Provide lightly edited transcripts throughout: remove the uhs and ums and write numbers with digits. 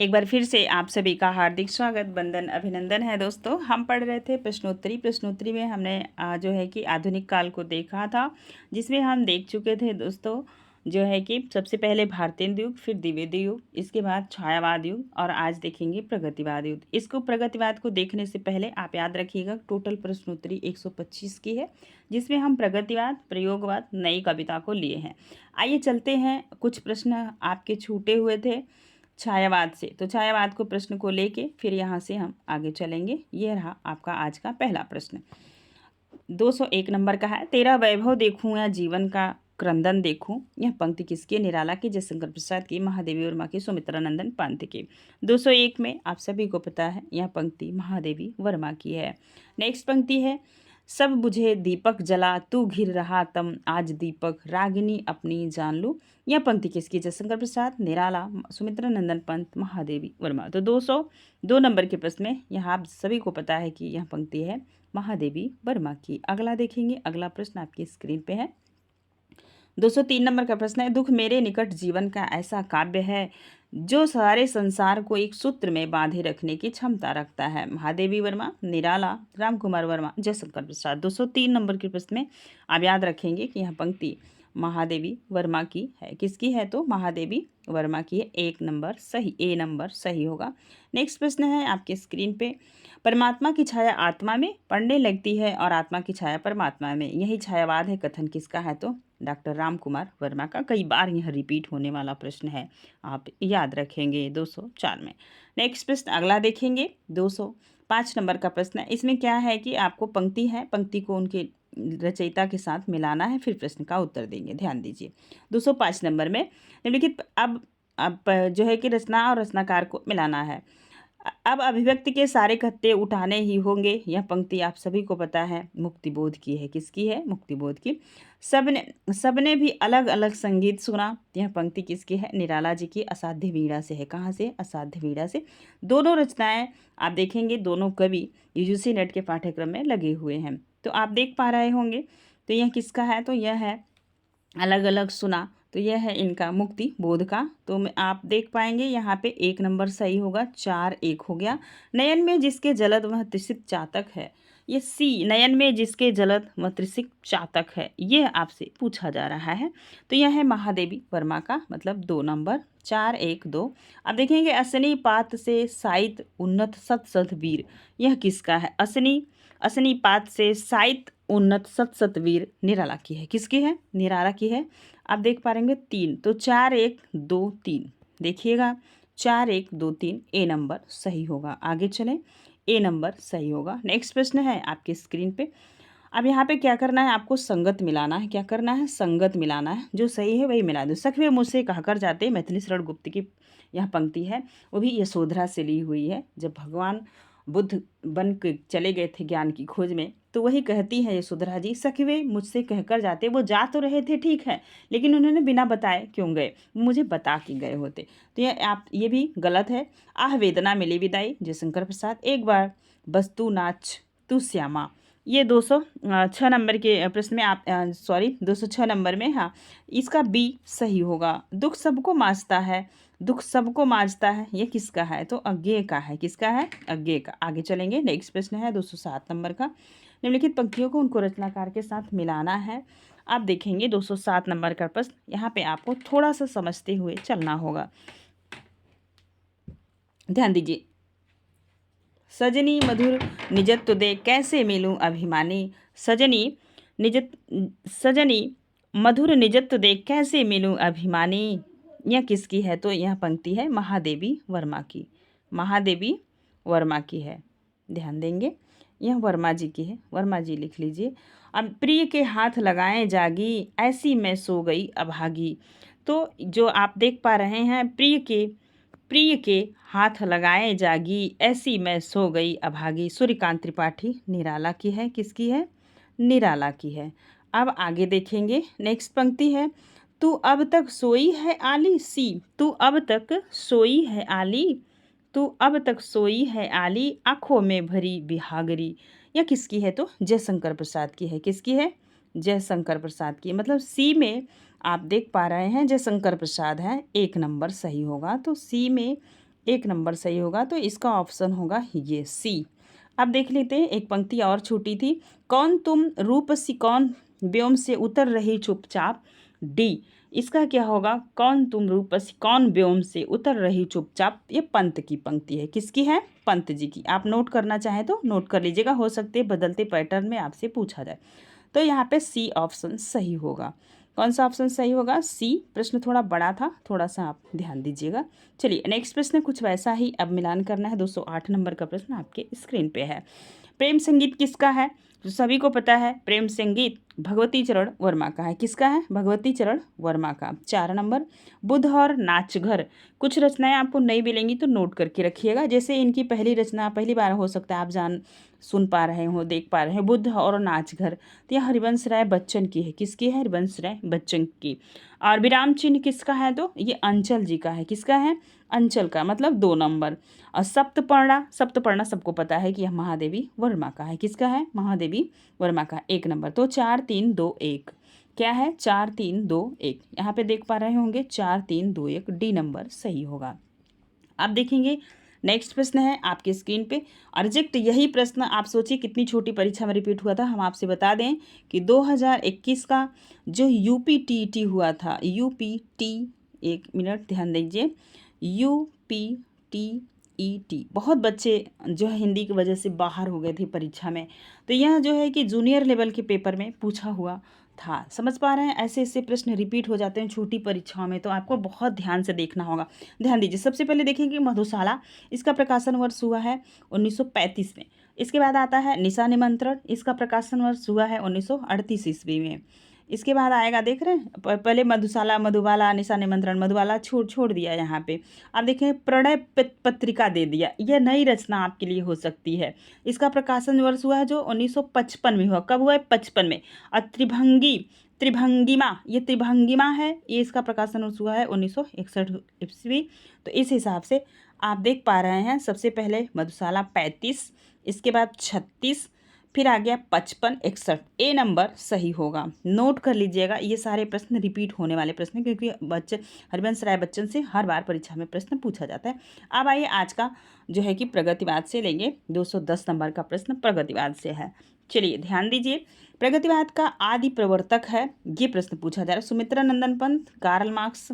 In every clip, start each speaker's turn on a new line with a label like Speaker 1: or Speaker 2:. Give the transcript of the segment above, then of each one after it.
Speaker 1: एक बार फिर से आप सभी का हार्दिक स्वागत, वंदन, अभिनंदन है दोस्तों। हम पढ़ रहे थे प्रश्नोत्तरी में हमने जो है कि आधुनिक काल को देखा था, जिसमें हम देख चुके थे दोस्तों जो है कि सबसे पहले भारतेंदु युग, फिर द्विवेदी युग, इसके बाद छायावाद युग और आज देखेंगे प्रगतिवाद युग। इसको प्रगतिवाद को देखने से पहले आप याद रखिएगा टोटल प्रश्नोत्तरी 125 की है, जिसमें हम प्रगतिवाद, प्रयोगवाद, नई कविता को लिए हैं। आइए चलते हैं, कुछ प्रश्न आपके छूटे हुए थे छायावाद से, तो छायावाद को प्रश्न को लेके फिर यहाँ से हम आगे चलेंगे। ये रहा आपका आज का पहला प्रश्न। 201 नंबर का है, तेरा वैभव देखूं या जीवन का क्रंदन देखूं। यह पंक्ति किसकी? निराला की, जयशंकर प्रसाद की, महादेवी वर्मा की, सुमित्रानंदन पंत की। 201 में आप सभी को पता है यह पंक्ति महादेवी वर्मा की है। नेक्स्ट पंक्ति है, सब बुझे दीपक जला तू घिर रहा तम आज दीपक रागिनी अपनी जान लूं। यह पंक्ति किसकी? जयशंकर प्रसाद, निराला, सुमित्रानंदन पंत, महादेवी वर्मा। तो 202 नंबर के प्रश्न में यहाँ आप सभी को पता है कि यह पंक्ति है महादेवी वर्मा की। अगला देखेंगे, अगला प्रश्न आपकी स्क्रीन पे है। 203 नंबर का प्रश्न है, दुख मेरे निकट जीवन का ऐसा काव्य है जो सारे संसार को एक सूत्र में बांधे रखने की क्षमता रखता है। महादेवी वर्मा, निराला, राम कुमार वर्मा, जयशंकर प्रसाद। 203 नंबर के प्रश्न में आप याद रखेंगे कि यह पंक्ति महादेवी वर्मा की है। किसकी है? तो महादेवी वर्मा की है। एक नंबर सही, ए नंबर सही होगा। नेक्स्ट प्रश्न है आपके स्क्रीन पे, परमात्मा की छाया आत्मा में पड़ने लगती है और आत्मा की छाया परमात्मा में, यही छायावाद है। कथन किसका है? तो डॉक्टर राम कुमार वर्मा का। कई बार यह रिपीट होने वाला प्रश्न है, आप याद रखेंगे 204 में। नेक्स्ट प्रश्न अगला देखेंगे, 205 नंबर का प्रश्न है। इसमें क्या है कि आपको पंक्ति है, पंक्ति को उनके रचयिता के साथ मिलाना है, फिर प्रश्न का उत्तर देंगे। ध्यान दीजिए 205 नंबर में निम्नलिखित अब जो है कि रचना और रचनाकार को मिलाना है। अब अभिव्यक्ति के सारे खत्ते उठाने ही होंगे। यह पंक्ति आप सभी को पता है मुक्तिबोध की है। किसकी है? मुक्तिबोध की। सबने भी अलग अलग संगीत सुना। यह पंक्ति किसकी है? निराला जी की, असाध्य वीणा से है। कहाँ से? असाध्य वीणा से। दोनों रचनाएं आप देखेंगे, दोनों कवि यूजीसी नेट के पाठ्यक्रम में लगे हुए हैं, तो आप देख पा रहे होंगे। तो यह किसका है? तो यह है अलग अलग सुना, तो यह है इनका मुक्ति बोध का। तो आप देख पाएंगे यहाँ पे एक नंबर सही होगा, 4-1 हो गया। नयन में जिसके जलद वह त्रिसित चातक है, ये सी, नयन में जिसके जलद वह त्रिसित चातक है, ये आपसे पूछा जा रहा है। तो यह है महादेवी वर्मा का, मतलब 2 नंबर, 4-1-2। अब देखेंगे, असनी पात से साहित उन्नत सत सत वीर, यह किसका है? असनी पात से साहित उन्नत सत सत वीर निराला की है। किसकी है? निराला की है। आप देख पा रहेंगे 3, तो 4-1-2-3 देखिएगा, 4-1-2-3 ए नंबर सही होगा। आगे चलें, ए नंबर सही होगा। नेक्स्ट प्रश्न है आपके स्क्रीन पे। अब यहाँ पे क्या करना है? आपको संगत मिलाना है। क्या करना है? संगत मिलाना है, जो सही है वही मिला दो। सखिए मुझसे कहकर जाते, मैथिली शरण गुप्त की यह पंक्ति है, वो भी यशोधरा से ली हुई है। जब भगवान बुद्ध बन के चले गए थे ज्ञान की खोज में, तो वही कहती है यशोधरा जी, सखिए मुझसे कहकर जाते। वो जा तो रहे थे, ठीक है, लेकिन उन्होंने बिना बताए क्यों गए? मुझे बता के गए होते। तो ये भी गलत है। आह वेदना मिली विदाई, जयशंकर प्रसाद। एक बार बस तू नाच तू श्यामा, ये 206 नंबर के प्रश्न में आप 206 नंबर में, हाँ, इसका बी सही होगा। दुख सबको मांझता है, दुख सबको मांझता है, ये किसका है? तो अज्ञेय का है। किसका है? अज्ञेय का। आगे चलेंगे, नेक्स्ट प्रश्न है 207 नंबर का। निम्नलिखित पंक्तियों को उनको रचनाकार के साथ मिलाना है। आप देखेंगे 207 नंबर का प्रश्न, यहाँ पे आपको थोड़ा सा समझते हुए चलना होगा। ध्यान दीजिए, सजनी मधुर निजत्व दे कैसे मिलूं अभिमानी, सजनी मधुर निजत्व दे कैसे मिलूं अभिमानी, यह किसकी है? तो यह पंक्ति है महादेवी वर्मा की। महादेवी वर्मा की है, ध्यान देंगे, यह वर्मा जी की है। वर्मा जी लिख लीजिए। अब प्रिय के हाथ लगाएं जागी ऐसी मैं सो गई अभागी, तो जो आप देख पा रहे हैं, प्रिय के हाथ लगाए जागी ऐसी मैं सो गई अभागी, सूर्यकांत त्रिपाठी निराला की है। किसकी है? निराला की है। अब आगे देखेंगे, नेक्स्ट पंक्ति है, तू अब तक सोई है आली सी, तू अब तक सोई है आली, तू अब तक सोई है आली आँखों में भरी बिहागरी, यह किसकी है? तो जयशंकर प्रसाद की है। किसकी है? जयशंकर प्रसाद की, मतलब सी में आप देख पा रहे हैं जयशंकर प्रसाद है, एक नंबर सही होगा। तो सी में एक नंबर सही होगा, तो इसका ऑप्शन होगा ये सी। अब देख लेते हैं, एक पंक्ति और छूटी थी। कौन तुम रूप सी कौन व्योम से उतर रही चुपचाप। डी, इसका क्या होगा, कौन तुम रूप सी कौन व्योम से उतर रही चुपचाप। ये पंत की पंक्ति है, किसकी है, पंत जी की। आप नोट करना चाहें तो नोट कर लीजिएगा, हो सकते हैं बदलते पैटर्न में आपसे पूछा जाए। तो यहाँ पे सी ऑप्शन सही होगा। कौन सा ऑप्शन सही होगा, सी। प्रश्न थोड़ा बड़ा था, थोड़ा सा आप ध्यान दीजिएगा। चलिए नेक्स्ट प्रश्न कुछ वैसा ही अब मिलान करना है। 208 नंबर का प्रश्न आपके स्क्रीन पे है। प्रेम संगीत किसका है, तो सभी को पता है प्रेम संगीत भगवती चरण वर्मा का है। किसका है, भगवती चरण वर्मा का। 4 नंबर, बुद्ध और नाचघर। कुछ रचनाएं आपको नहीं मिलेंगी तो नोट करके रखिएगा। जैसे इनकी पहली रचना पहली बार हो सकता है आप सुन पा रहे हो, देख पा रहे हो, बुद्ध और नाचघर। तो यह हरिवंश राय बच्चन की है। किसकी है, हरिवंश राय बच्चन की। और विराम चिन्ह किसका है, तो ये अंचल जी का है। किसका है, अंचल का, मतलब 2 नंबर। और सप्तपर्णा, सप्तपर्णा सबको पता है कि यह महादेवी वर्मा का है। किसका है, महादेवी वर्मा का। 1 नंबर। तो 4 3 2 1 क्या है, 4 3 2 1। यहाँ पे देख पा रहे होंगे 4 3 2 1, डी नंबर सही होगा। आप देखेंगे नेक्स्ट प्रश्न है आपके स्क्रीन पे। अर्जेक्ट, यही प्रश्न आप सोचिए कितनी छोटी परीक्षा में रिपीट हुआ था। हम आपसे बता दें कि 2021 का जो यूपीटीटी हुआ था, यूपीटी, 1 मिनट ध्यान दीजिए, यूपीटीईटी, बहुत बच्चे जो है हिंदी की वजह से बाहर हो गए थे परीक्षा में। तो यह जो है कि जूनियर लेवल के पेपर में पूछा हुआ था। समझ पा रहे हैं, ऐसे ऐसे प्रश्न रिपीट हो जाते हैं छोटी परीक्षाओं में, तो आपको बहुत ध्यान से देखना होगा। ध्यान दीजिए, सबसे पहले देखेंगे मधुशाला, इसका प्रकाशन वर्ष हुआ है 1935 में। इसके बाद आता है निशा निमंत्रण, इसका प्रकाशन वर्ष हुआ है 1938 ईस्वी में। इसके बाद आएगा, देख रहे हैं, पहले मधुशाला, मधुबाला, निशा निमंत्रण, मधुबाला छोड़ दिया यहाँ पे। आप देखें प्रणय पत्रिका दे दिया, यह नई रचना आपके लिए हो सकती है। इसका प्रकाशन वर्ष हुआ है जो 1955 में हुआ। कब हुआ है, 55 में। और त्रिभंगिमा, ये त्रिभंगिमा है, ये इसका प्रकाशन वर्ष हुआ है 1961 ईस्वी। तो इस हिसाब से आप देख पा रहे हैं, सबसे पहले मधुशाला 35, इसके बाद 36, फिर आ गया 55, 61। ए नंबर सही होगा। नोट कर लीजिएगा, ये सारे प्रश्न रिपीट होने वाले प्रश्न, क्योंकि बच्चे हरिवंश राय बच्चन से हर बार परीक्षा में प्रश्न पूछा जाता है। अब आइए आज का जो है कि प्रगतिवाद से लेंगे। 210 नंबर का प्रश्न प्रगतिवाद से है। चलिए ध्यान दीजिए, प्रगतिवाद का आदि प्रवर्तक है, ये प्रश्न पूछा जा रहा है। Sumitra Nandan Pant, Karl Marx,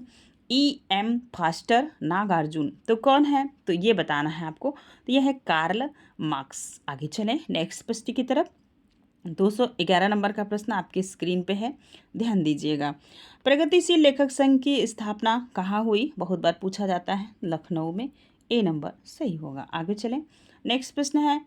Speaker 1: E.M. Forster, Nagarjun. तो कौन है, तो ये बताना है आपको। तो यह है कार्ल मार्क्स। आगे चलें नेक्स्ट प्रश्न की तरफ। 211 नंबर का प्रश्न आपकी स्क्रीन पे है, ध्यान दीजिएगा। प्रगतिशील लेखक संघ की स्थापना कहाँ हुई, बहुत बार पूछा जाता है, लखनऊ में। ए नंबर सही होगा। आगे चलें नेक्स्ट प्रश्न है,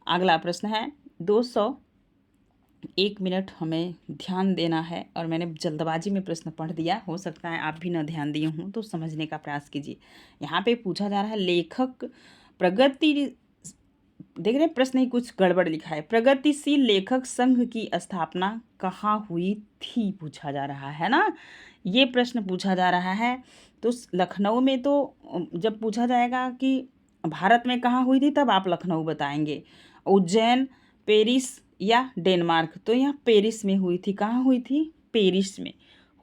Speaker 1: अगला प्रश्न है 201 मिनट हमें ध्यान देना है, और मैंने जल्दबाजी में प्रश्न पढ़ दिया, हो सकता है आप भी ना ध्यान दिए हों, तो समझने का प्रयास कीजिए। यहाँ पे पूछा जा रहा है लेखक प्रगति, देख रहे हैं प्रश्न ही कुछ गड़बड़ लिखा है। प्रगतिशील लेखक संघ की स्थापना कहाँ हुई थी, पूछा जा रहा है ना, ये प्रश्न पूछा जा रहा है। तो लखनऊ में, तो जब पूछा जाएगा कि भारत में कहाँ हुई थी, तब आप लखनऊ बताएंगे। उज्जैन, पेरिस या डेनमार्क, तो यहाँ पेरिस में हुई थी। कहाँ हुई थी, पेरिस में।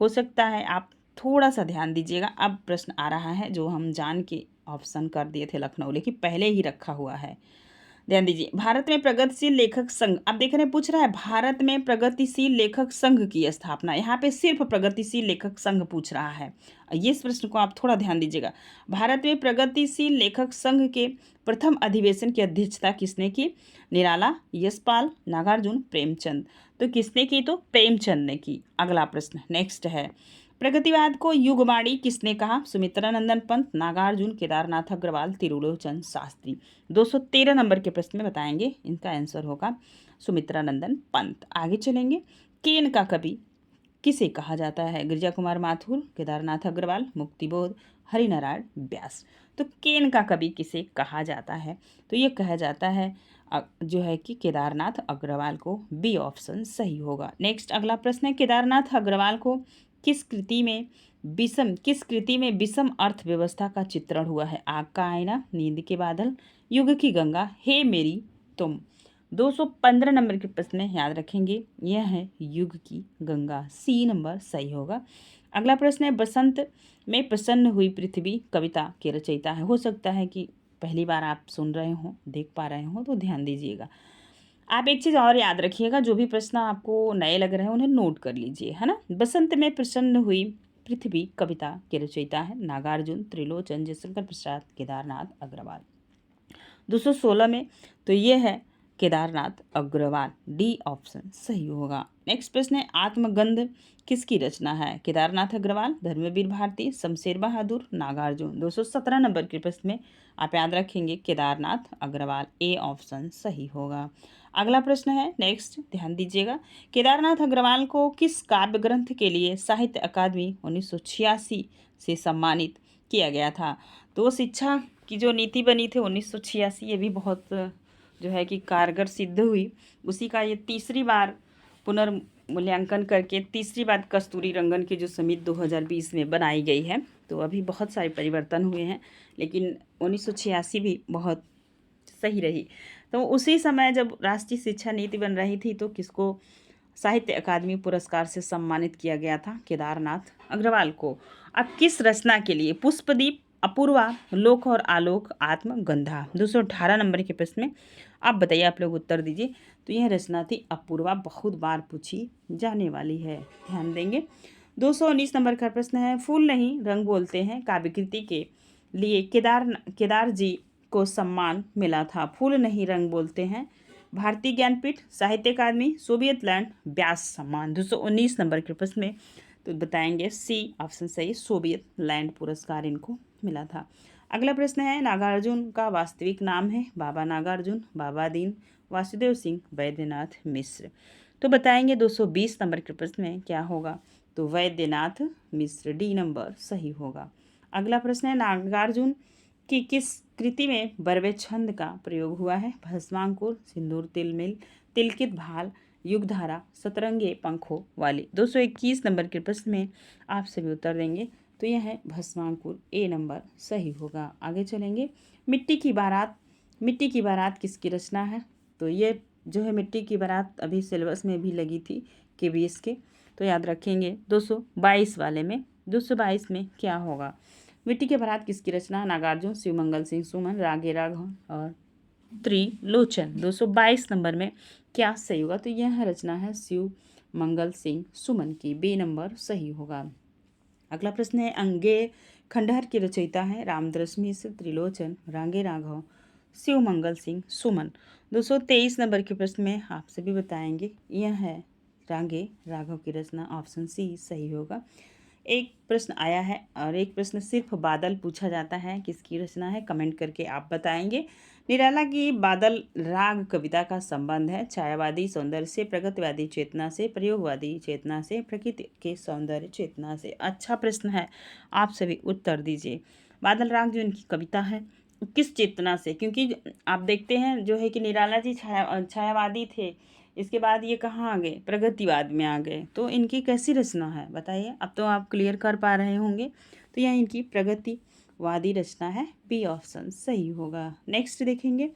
Speaker 1: हो सकता है आप थोड़ा सा ध्यान दीजिएगा। अब प्रश्न आ रहा है जो हम जान के ऑप्शन कर दिए थे लखनऊ, लेकिन पहले ही रखा हुआ है। ध्यान दीजिए, भारत में प्रगतिशील लेखक संघ, अब देख रहे हैं पूछ रहा है भारत में प्रगतिशील लेखक संघ की स्थापना। यहाँ पे सिर्फ प्रगतिशील लेखक संघ पूछ रहा है। ये इस प्रश्न को आप थोड़ा ध्यान दीजिएगा। भारत में प्रगतिशील लेखक संघ के प्रथम अधिवेशन की अध्यक्षता किसने की, निराला, यशपाल, नागार्जुन, प्रेमचंद। तो किसने की, तो प्रेमचंद ने की। अगला प्रश्न नेक्स्ट है, प्रगतिवाद को युगवाणी किसने कहा, सुमित्रा नंदन पंत, नागार्जुन, केदारनाथ अग्रवाल, तिरुलोचन शास्त्री। 213 नंबर के प्रश्न में बताएंगे, इनका आंसर होगा सुमित्रा नंदन पंत। आगे चलेंगे, केन का कवि किसे कहा जाता है, गिरिजा कुमार माथुर, केदारनाथ अग्रवाल, मुक्तिबोध, हरिनारायण व्यास। तो केन का कवि किसे कहा जाता है, तो ये कहा जाता है जो है कि केदारनाथ अग्रवाल को। बी ऑप्शन सही होगा। नेक्स्ट अगला प्रश्न है, केदारनाथ अग्रवाल को किस कृति में विषम अर्थव्यवस्था का चित्रण हुआ है, आग का आईना, नींद के बादल, युग की गंगा, हे मेरी तुम। 215 नंबर के प्रश्न याद रखेंगे, यह है युग की गंगा। सी नंबर सही होगा। अगला प्रश्न है, बसंत में प्रसन्न हुई पृथ्वी कविता के रचयिता है। हो सकता है कि पहली बार आप सुन रहे हो, देख पा रहे हो, तो ध्यान दीजिएगा। आप एक चीज़ और याद रखिएगा, जो भी प्रश्न आपको नए लग रहे हैं उन्हें नोट कर लीजिए, है ना। बसंत में प्रसन्न हुई पृथ्वी कविता के रचयिता है नागार्जुन, त्रिलोचन, जयशंकर प्रसाद, केदारनाथ अग्रवाल। 216 में तो ये है केदारनाथ अग्रवाल, डी ऑप्शन सही होगा। नेक्स्ट प्रश्न है, आत्मगंध किसकी रचना है? केदारनाथ अग्रवाल, धर्मवीर भारती, शमशेर बहादुर, नागार्जुन। 217 नंबर के प्रश्न में आप याद रखेंगे केदारनाथ अग्रवाल, ए ऑप्शन सही होगा। अगला प्रश्न है, नेक्स्ट ध्यान दीजिएगा, केदारनाथ अग्रवाल को किस काव्य ग्रंथ के लिए साहित्य अकादमी 1986 से सम्मानित किया गया था? तो शिक्षा की जो नीति बनी थी 1986, ये भी बहुत जो है कि कारगर सिद्ध हुई। उसी का ये तीसरी बार पुनर्मूल्यांकन करके तीसरी बार कस्तूरी रंगन की जो समिति 2020 में बनाई गई है। तो अभी बहुत सारे परिवर्तन हुए हैं, लेकिन 1986 भी बहुत सही रही। तो उसी समय जब राष्ट्रीय शिक्षा नीति बन रही थी, तो किसको साहित्य अकादमी पुरस्कार से सम्मानित किया गया था? केदारनाथ अग्रवाल को। अब किस रचना के लिए? पुष्पदीप, अपूर्वा, लोक और आलोक, आत्मगंधा। 218 नंबर के प्रश्न में आप बताइए, आप लोग उत्तर दीजिए। तो यह रचना थी अपूर्वा, बहुत बार पूछी जाने वाली है, ध्यान देंगे। 219 नंबर का प्रश्न है, फूल नहीं रंग बोलते हैं काव्यकृति के लिए केदार जी को सम्मान मिला था। फूल नहीं रंग बोलते हैं, भारतीय ज्ञानपीठ, साहित्य अकादमी, सोवियत लैंड, व्यास सम्मान। 219 नंबर के प्रश्न में तो बताएंगे सी ऑप्शन सही, सोवियत लैंड पुरस्कार इनको मिला था। अगला प्रश्न है, नागार्जुन का वास्तविक नाम है? बाबा नागार्जुन, बाबा दीन, वासुदेव सिंह, वैद्यनाथ मिश्र। तो बताएंगे 220 नंबर के प्रश्न में क्या होगा? तो वैद्यनाथ मिश्र, डी नंबर सही होगा। अगला प्रश्न है, नागार्जुन की किस कृति में बरवे छंद का प्रयोग हुआ है? भस्मांकुर, सिंदूर तिलमिल, तिलकित भाल, युगधारा, सतरंगे पंखों वाली। 221 नंबर के प्रश्न में आप सभी उत्तर देंगे। तो यह है भस्मांकुर, ए नंबर सही होगा। आगे चलेंगे, मिट्टी की बारात। मिट्टी की बारात किसकी रचना है? तो ये जो है मिट्टी की बारात अभी सिलेबस में भी लगी थी KVS के, तो याद रखेंगे 222 वाले में। 222 में क्या होगा? मिट्टी की बारात किसकी रचना? नागार्जुन, शिवमंगल सिंह सुमन, रागे राघव और त्रिलोचन। 222 नंबर में क्या सही होगा? तो यह रचना है शिवमंगल सिंह सुमन की, बी नंबर सही होगा। अगला प्रश्न है, अंगे खंडहर की रचयिता है? रामदरस मिश्र, त्रिलोचन, रागे राघव, शिवमंगल सिंह सुमन। 223 नंबर के प्रश्न में आप सभी बताएंगे, यह है रागे राघव की रचना, ऑप्शन सी सही होगा। एक प्रश्न आया है और एक प्रश्न सिर्फ बादल पूछा जाता है, किसकी रचना है? कमेंट करके आप बताएंगे। निराला की बादल राग कविता का संबंध है छायावादी सौंदर्य से, प्रगतिवादी चेतना से, प्रयोगवादी चेतना से, प्रकृति के सौंदर्य चेतना से। अच्छा प्रश्न है, आप सभी उत्तर दीजिए। बादल राग जो इनकी कविता है, किस चेतना से? क्योंकि आप देखते हैं जो है कि निराला जी छायावादी थे, इसके बाद ये कहाँ आ गए? प्रगतिवाद में आ गए। तो इनकी कैसी रचना है बताइए? अब तो आप क्लियर कर पा रहे होंगे। तो यह इनकी प्रगतिवादी रचना है, बी ऑप्शन सही होगा। नेक्स्ट देखेंगे,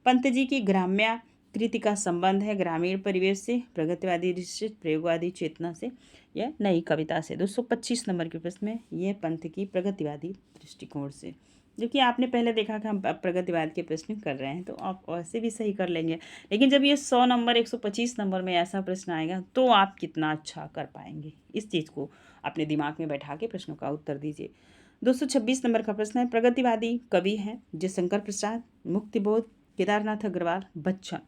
Speaker 1: पंत जी की ग्राम्या कृति का संबंध है ग्रामीण परिवेश से, प्रगतिवादी दृष्टि, प्रयोगवादी चेतना से, यह नई कविता से। 225 नंबर के प्रश्न में यह पंत की प्रगतिवादी दृष्टिकोण से। जबकि आपने पहले देखा कि हम प्रगतिवाद के प्रश्न कर रहे हैं, तो आप वैसे भी सही कर लेंगे। लेकिन जब ये 100 नंबर 125 नंबर में ऐसा प्रश्न आएगा, तो आप कितना अच्छा कर पाएंगे। इस चीज़ को अपने दिमाग में बैठा के प्रश्नों का उत्तर दीजिए। 226 नंबर का प्रश्न है, प्रगतिवादी कवि हैं जयशंकर प्रसाद, मुक्तिबोध, केदारनाथ अग्रवाल, बच्चन।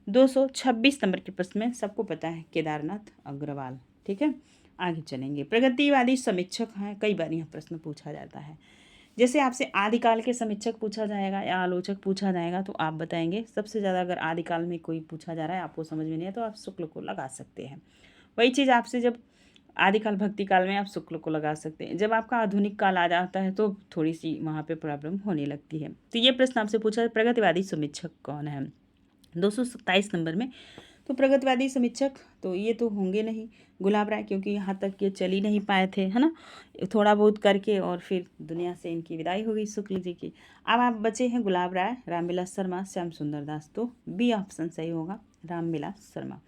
Speaker 1: 226 नंबर के प्रश्न में सबको पता है केदारनाथ अग्रवाल। ठीक है, आगे चलेंगे। प्रगतिवादी समीक्षक हैं, कई बार यह प्रश्न पूछा जाता है। जैसे आपसे आदिकाल के समीक्षक पूछा जाएगा या आलोचक पूछा जाएगा, तो आप बताएंगे। सबसे ज़्यादा अगर आदिकाल में कोई पूछा जा रहा है, आपको समझ में नहीं है, तो आप शुक्ल को लगा सकते हैं। वही चीज़ आपसे जब आदिकाल भक्ति काल में आप शुक्ल को लगा सकते हैं। जब आपका आधुनिक काल आ जाता है, तो थोड़ी सी वहाँ पे प्रॉब्लम होने लगती है। तो ये प्रश्न आपसे पूछा है, प्रगतिवादी समीक्षक कौन है? 227 नंबर में तो प्रगतिवादी समीक्षक तो ये तो होंगे नहीं गुलाब राय, क्योंकि यहाँ तक ये चल ही नहीं पाए थे, है ना, थोड़ा बहुत करके, और फिर दुनिया से इनकी विदाई हो गई शुक्ल जी की। अब आप बचे हैं गुलाब राय, रामविलास शर्मा, श्याम सुंदर दास। तो बी ऑप्शन सही होगा, रामविलास शर्मा।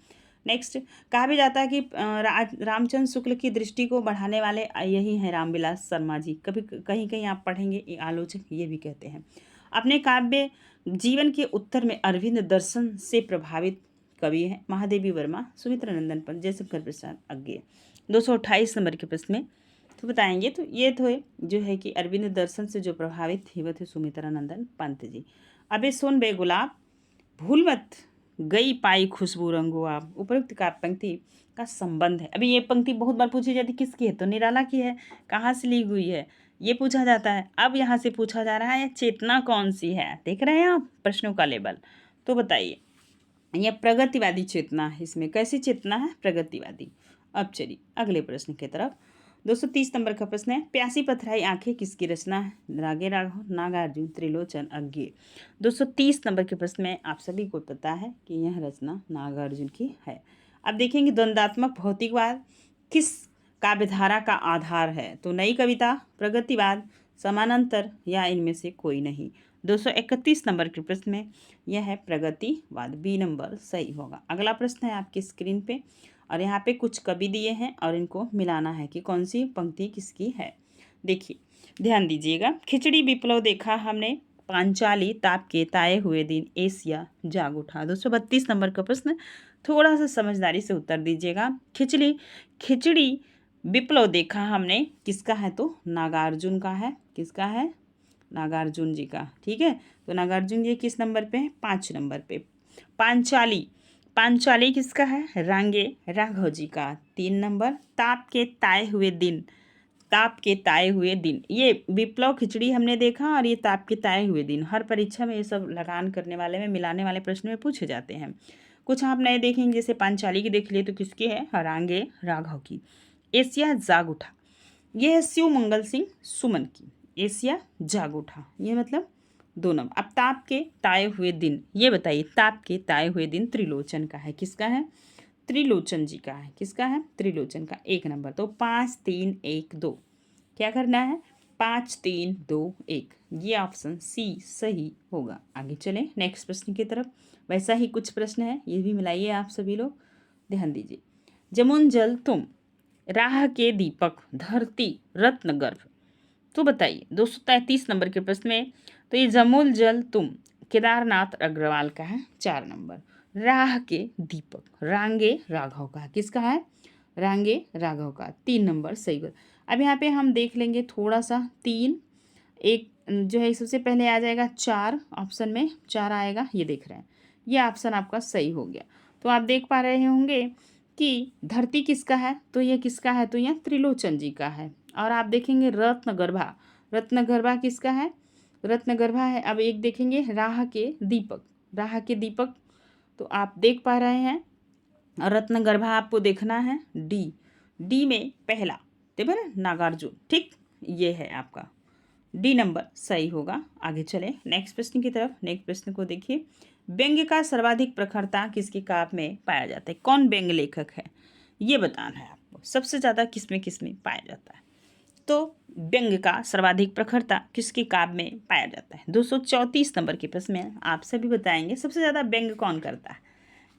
Speaker 1: नेक्स्ट, कहा भी जाता है कि रामचंद्र शुक्ल की दृष्टि को बढ़ाने वाले यही हैं रामविलास शर्मा जी। कभी कहीं कहीं आप पढ़ेंगे, ये आलोचक ये भी कहते हैं। अपने काव्य जीवन के उत्तर में अरविंद दर्शन से प्रभावित कवि हैं महादेवी वर्मा, सुमित्रा नंदन पंत, जयशंकर प्रसाद अज्ञे। 228 नंबर के प्रश्न में तो बताएंगे, तो ये तो जो है कि अरविंद दर्शन से जो प्रभावित थी वो थे सुमित्रा नंदन पंत जी। अबे सुन बे गुलाब, भूल मत गई पाई खुशबू रंगो आप। उपरोक्त का पंक्ति का संबंध है। अभी ये पंक्ति बहुत बार पूछी जाती, किसकी है? तो निराला की है। कहाँ से ली हुई है ये पूछा जाता है। अब यहाँ से पूछा जा रहा है चेतना कौन सी है। देख रहे हैं आप प्रश्नों का लेवल। तो बताइए, यह प्रगतिवादी चेतना है। इसमें कैसी चेतना है? प्रगतिवादी। अब चलिए अगले प्रश्न की तरफ। 230 नंबर का प्रश्न है, प्यासी पथराई आंखें किसकी रचना है? रागे राघव, नागार्जुन, त्रिलोचन अज्ञे। 230 नंबर के प्रश्न में आप सभी को पता है कि यह रचना नागार्जुन की है। अब देखेंगे, द्वंदात्मक भौतिकवाद किस काव्यधारा का आधार है? तो नई कविता, प्रगतिवाद, समानांतर या इनमें से कोई नहीं। 231 नंबर के प्रश्न में यह है प्रगतिवाद, बी नंबर सही होगा। अगला प्रश्न है आपकी स्क्रीन पे, और यहाँ पे कुछ कवि दिए हैं और इनको मिलाना है कि कौन सी पंक्ति किसकी है। देखिए ध्यान दीजिएगा। खिचड़ी विप्लव देखा हमने, पांचाली ताप के ताए हुए दिन, एशिया जाग उठा। 232 नंबर का प्रश्न, थोड़ा सा समझदारी से उत्तर दीजिएगा। खिचड़ी विप्लव देखा हमने किसका है? तो नागार्जुन का है। किसका है? नागार्जुन जी का। ठीक है, तो नागार्जुन जी किस नंबर पे है? 5 नंबर पे। पांचाली किसका है? रांगे राघव जी का, 3 नंबर। ताप के ताए हुए दिन, ये विप्लव खिचड़ी हमने देखा, और ये ताप के ताए हुए दिन हर परीक्षा में ये सब लगान करने वाले में, मिलाने वाले प्रश्न में पूछे जाते हैं। कुछ आप नए देखेंगे, जैसे पांचाली की देख लिए तो किसकी है? रांगे राघव की। एशिया जाग उठा, ये है शिव मंगल सिंह सुमन की। एशिया जाग उठा, ये मतलब 2 नंबर। अब ताप के ताए हुए दिन, ये बताइए, ताप के ताए हुए दिन त्रिलोचन का है। किसका है? त्रिलोचन जी का है। किसका है? त्रिलोचन का, 1 नंबर। तो 5 3 1 2 क्या करना है? 5 3 2 1, ये ऑप्शन सी सही होगा। आगे चलें नेक्स्ट प्रश्न की तरफ। वैसा ही कुछ प्रश्न है, ये भी मिलाइए आप सभी लोग, ध्यान दीजिए। जमुन जल तुम, राह के दीपक, धरती रत्न गर्भ। तो बताइए 233 नंबर के प्रश्न में, तो ये जमुल जल तुम केदारनाथ अग्रवाल का है, 4 नंबर। राह के दीपक रांगे राघव का, किसका है? रांगे राघव का, 3 नंबर सही। अब यहाँ पे हम देख लेंगे थोड़ा सा, 3 1 जो है सबसे पहले आ जाएगा 4, ऑप्शन में 4 आएगा, ये देख रहे हैं, ये ऑप्शन आपका सही हो गया। तो आप देख पा रहे होंगे कि धरती किसका है? तो ये किसका है? तो यह त्रिलोचन जी का है। और आप देखेंगे रत्नगर्भा किसका है? रत्नगर्भा है। अब एक देखेंगे राह के दीपक, तो आप देख पा रहे हैं रत्नगर्भा आपको देखना है, डी में पहला, ठीक है ना, नागार्जुन। ठीक, ये है आपका डी नंबर सही होगा। आगे चले नेक्स्ट प्रश्न की तरफ। नेक्स्ट प्रश्न को देखिए, व्यंग्य का सर्वाधिक प्रखरता किसके काव्य में पाया जाता है? कौन व्यंग्य लेखक है ये बताना है आपको। सबसे ज़्यादा किसमें पाया जाता है? तो व्यंग्य का सर्वाधिक प्रखरता किसके काव्य में पाया जाता है? 234 नंबर के प्रश्न में आप सभी बताएंगे सबसे ज़्यादा व्यंग्य कौन करता है,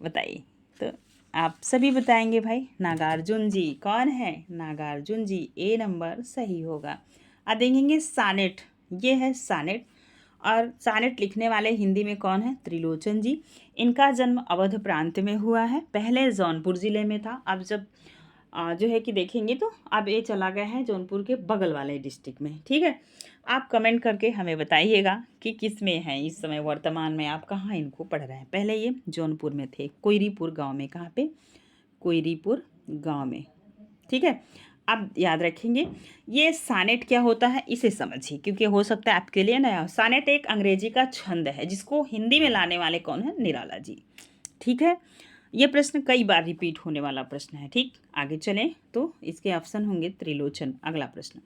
Speaker 1: बताइए। तो आप सभी बताएंगे भाई नागार्जुन जी। कौन है? नागार्जुन जी, ए नंबर सही होगा। अब देखेंगे सानेट, ये है सानेट, और सानेट लिखने वाले हिंदी में कौन है? त्रिलोचन जी। इनका जन्म अवध प्रांत में हुआ है, पहले जौनपुर ज़िले में था। अब जब जो है कि देखेंगे तो अब ये चला गया है जौनपुर के बगल वाले डिस्ट्रिक्ट में। ठीक है, आप कमेंट करके हमें बताइएगा कि किस में है इस समय, वर्तमान में आप कहाँ इनको पढ़ रहे हैं। पहले ये जौनपुर में थे, कोयरीपुर गांव में। कहाँ पे? कोयरीपुर गांव में। ठीक है, अब याद रखेंगे ये सानेट क्या होता है इसे समझिए, क्योंकि हो सकता है आपके लिए नया हो। सानेट एक अंग्रेजी का छंद है जिसको हिंदी में लाने वाले कौन है? निराला जी। ठीक है, ये प्रश्न कई बार रिपीट होने वाला प्रश्न है। ठीक, आगे चलें तो इसके ऑप्शन होंगे त्रिलोचन। अगला प्रश्न,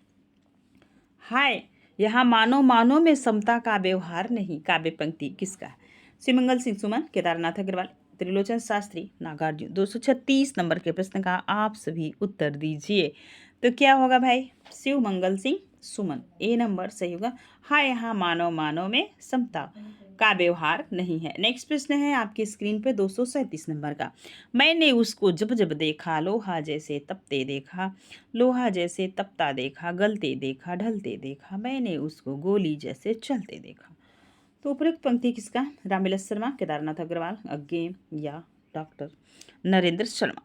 Speaker 1: हाय यहाँ मानो मानो में समता का व्यवहार नहीं, काव्य पंक्ति किसका है? शिवमंगल सिंह सुमन, केदारनाथ अग्रवाल, त्रिलोचन शास्त्री, नागार्जुन। 236 नंबर के प्रश्न का आप सभी उत्तर दीजिए। तो क्या होगा भाई? शिवमंगल सिंह सुमन, ए नंबर सही होगा। हाँ यहाँ मानव मानव में समता, का व्यवहार नहीं है। नेक्स्ट प्रश्न है आपकी स्क्रीन पे 237 नंबर का। मैंने उसको जब जब देखा, लोहा जैसे तपते देखा, लोहा जैसे तपता देखा, गलते देखा, ढलते देखा, मैंने उसको गोली जैसे चलते देखा। तो उपरोक्त पंक्ति किसका? रामविलास शर्मा, केदारनाथ अग्रवाल, अज्ञे या डॉक्टर नरेंद्र शर्मा।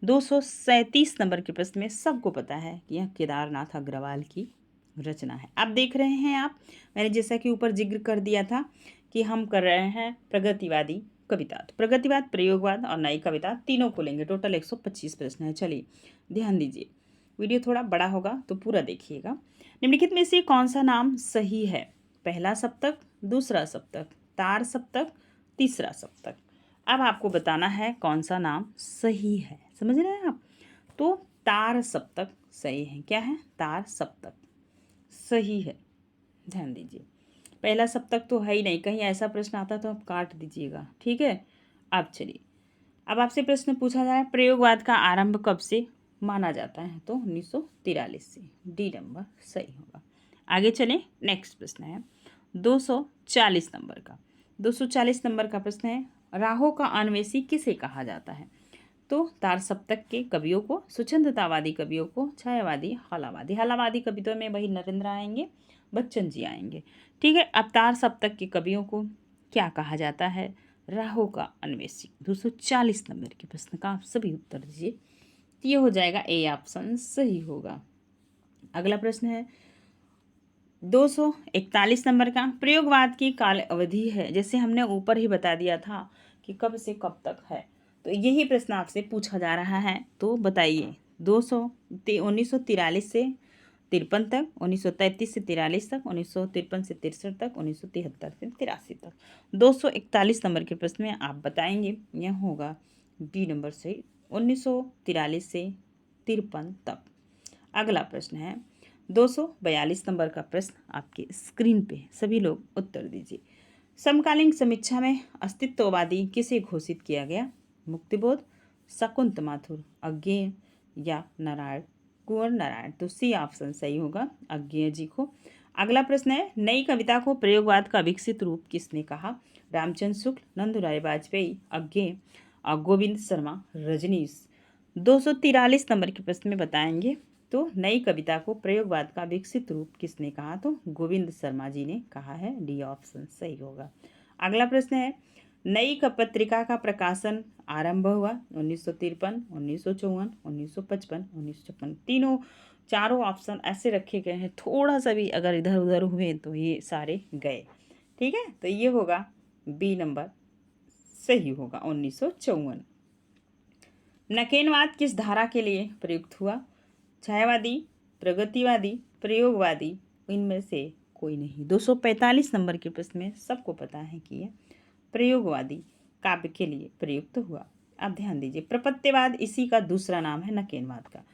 Speaker 1: 237 नंबर के प्रश्न में सबको पता है कि यह केदारनाथ अग्रवाल की रचना है। आप देख रहे हैं मैंने जैसा कि ऊपर जिक्र कर दिया था कि हम कर रहे हैं प्रगतिवादी कविता। तो प्रगतिवाद, प्रयोगवाद और नई कविता तीनों को लेंगे। टोटल 125 प्रश्न है। चलिए ध्यान दीजिए, वीडियो थोड़ा बड़ा होगा तो पूरा देखिएगा। निम्नलिखित में से कौन सा नाम सही है? पहला सप्तक, दूसरा सप्तक, तार सप्तक, तीसरा सप्तक। अब आपको बताना है कौन सा नाम सही है। समझ रहे हैं आप? तो तार सप्तक सही है। क्या है? तार सप्तक सही है। ध्यान दीजिए, पहला सप्तक तो है ही नहीं। कहीं ऐसा प्रश्न आता तो आप काट दीजिएगा, ठीक है। अब चलिए, अब आपसे प्रश्न पूछा जा रहा है प्रयोगवाद का आरंभ कब से माना जाता है? तो 1943 से। डी नंबर सही होगा। आगे चलें, नेक्स्ट प्रश्न है 240 नंबर का। 240 नंबर का प्रश्न है, राहों का अन्वेषी किसे कहा जाता है? तो तार सप्तक के कवियों को, स्वच्छंदतावादी कवियों को, छायावादी, हालावादी। हालावादी कविता में वही नरेंद्र आएंगे, बच्चन जी आएंगे, ठीक है। अब तार सप्तक के कवियों को क्या कहा जाता है? राहों का अन्वेषी। 240 नंबर के प्रश्न का आप सभी उत्तर दीजिए। ये हो जाएगा ए ऑप्शन सही होगा। अगला प्रश्न है 241 नंबर का। प्रयोगवाद की काल अवधि है, जैसे हमने ऊपर ही बता दिया था कि कब से कब तक है, तो यही प्रश्न आपसे पूछा जा रहा है। तो बताइए 1943 से 53 तक, 1933 से 43 तक, 1953 से 63 तक, 1973 से 83 तक। 241 नंबर के प्रश्न में आप बताएंगे, यह होगा बी नंबर सही, 1943 से 53 तक। अगला प्रश्न है 242 नंबर का प्रश्न आपके स्क्रीन पे, सभी लोग उत्तर दीजिए। समकालीन समीक्षा में अस्तित्ववादी किसे घोषित किया गया? मुक्तिबोध, शकुंत माथुर, अज्ञेय या नारायण, कुंवर नारायण। तो सी ऑप्शन सही होगा, अज्ञेय जी को। अगला प्रश्न है, नई कविता को प्रयोगवाद का विकसित रूप किसने कहा? रामचंद्र शुक्ल, नंदुराय वाजपेयी, अज्ञेय और गोविंद शर्मा रजनीश। 243 नंबर के प्रश्न में बताएंगे, तो नई कविता को प्रयोगवाद का विकसित रूप किसने कहा? तो गोविंद शर्मा जी ने कहा है। डी ऑप्शन सही होगा। अगला प्रश्न है, नई पत्रिका का प्रकाशन आरंभ हुआ 1953, 1954, 1955, 1956। चारों ऑप्शन ऐसे रखे गए हैं, थोड़ा सा भी अगर इधर उधर हुए तो ये सारे गए, ठीक है। तो ये होगा बी नंबर सही होगा, 1954। नकेनवाद किस धारा के लिए प्रयुक्त हुआ? छायावादी, प्रगतिवादी, प्रयोगवादी, इनमें से कोई नहीं। 245 नंबर के प्रश्न में सबको पता है कि यह प्रयोगवादी काव्य के लिए प्रयुक्त हुआ। अब ध्यान दीजिए, प्रपत्यवाद इसी का दूसरा नाम है नकेनवाद का।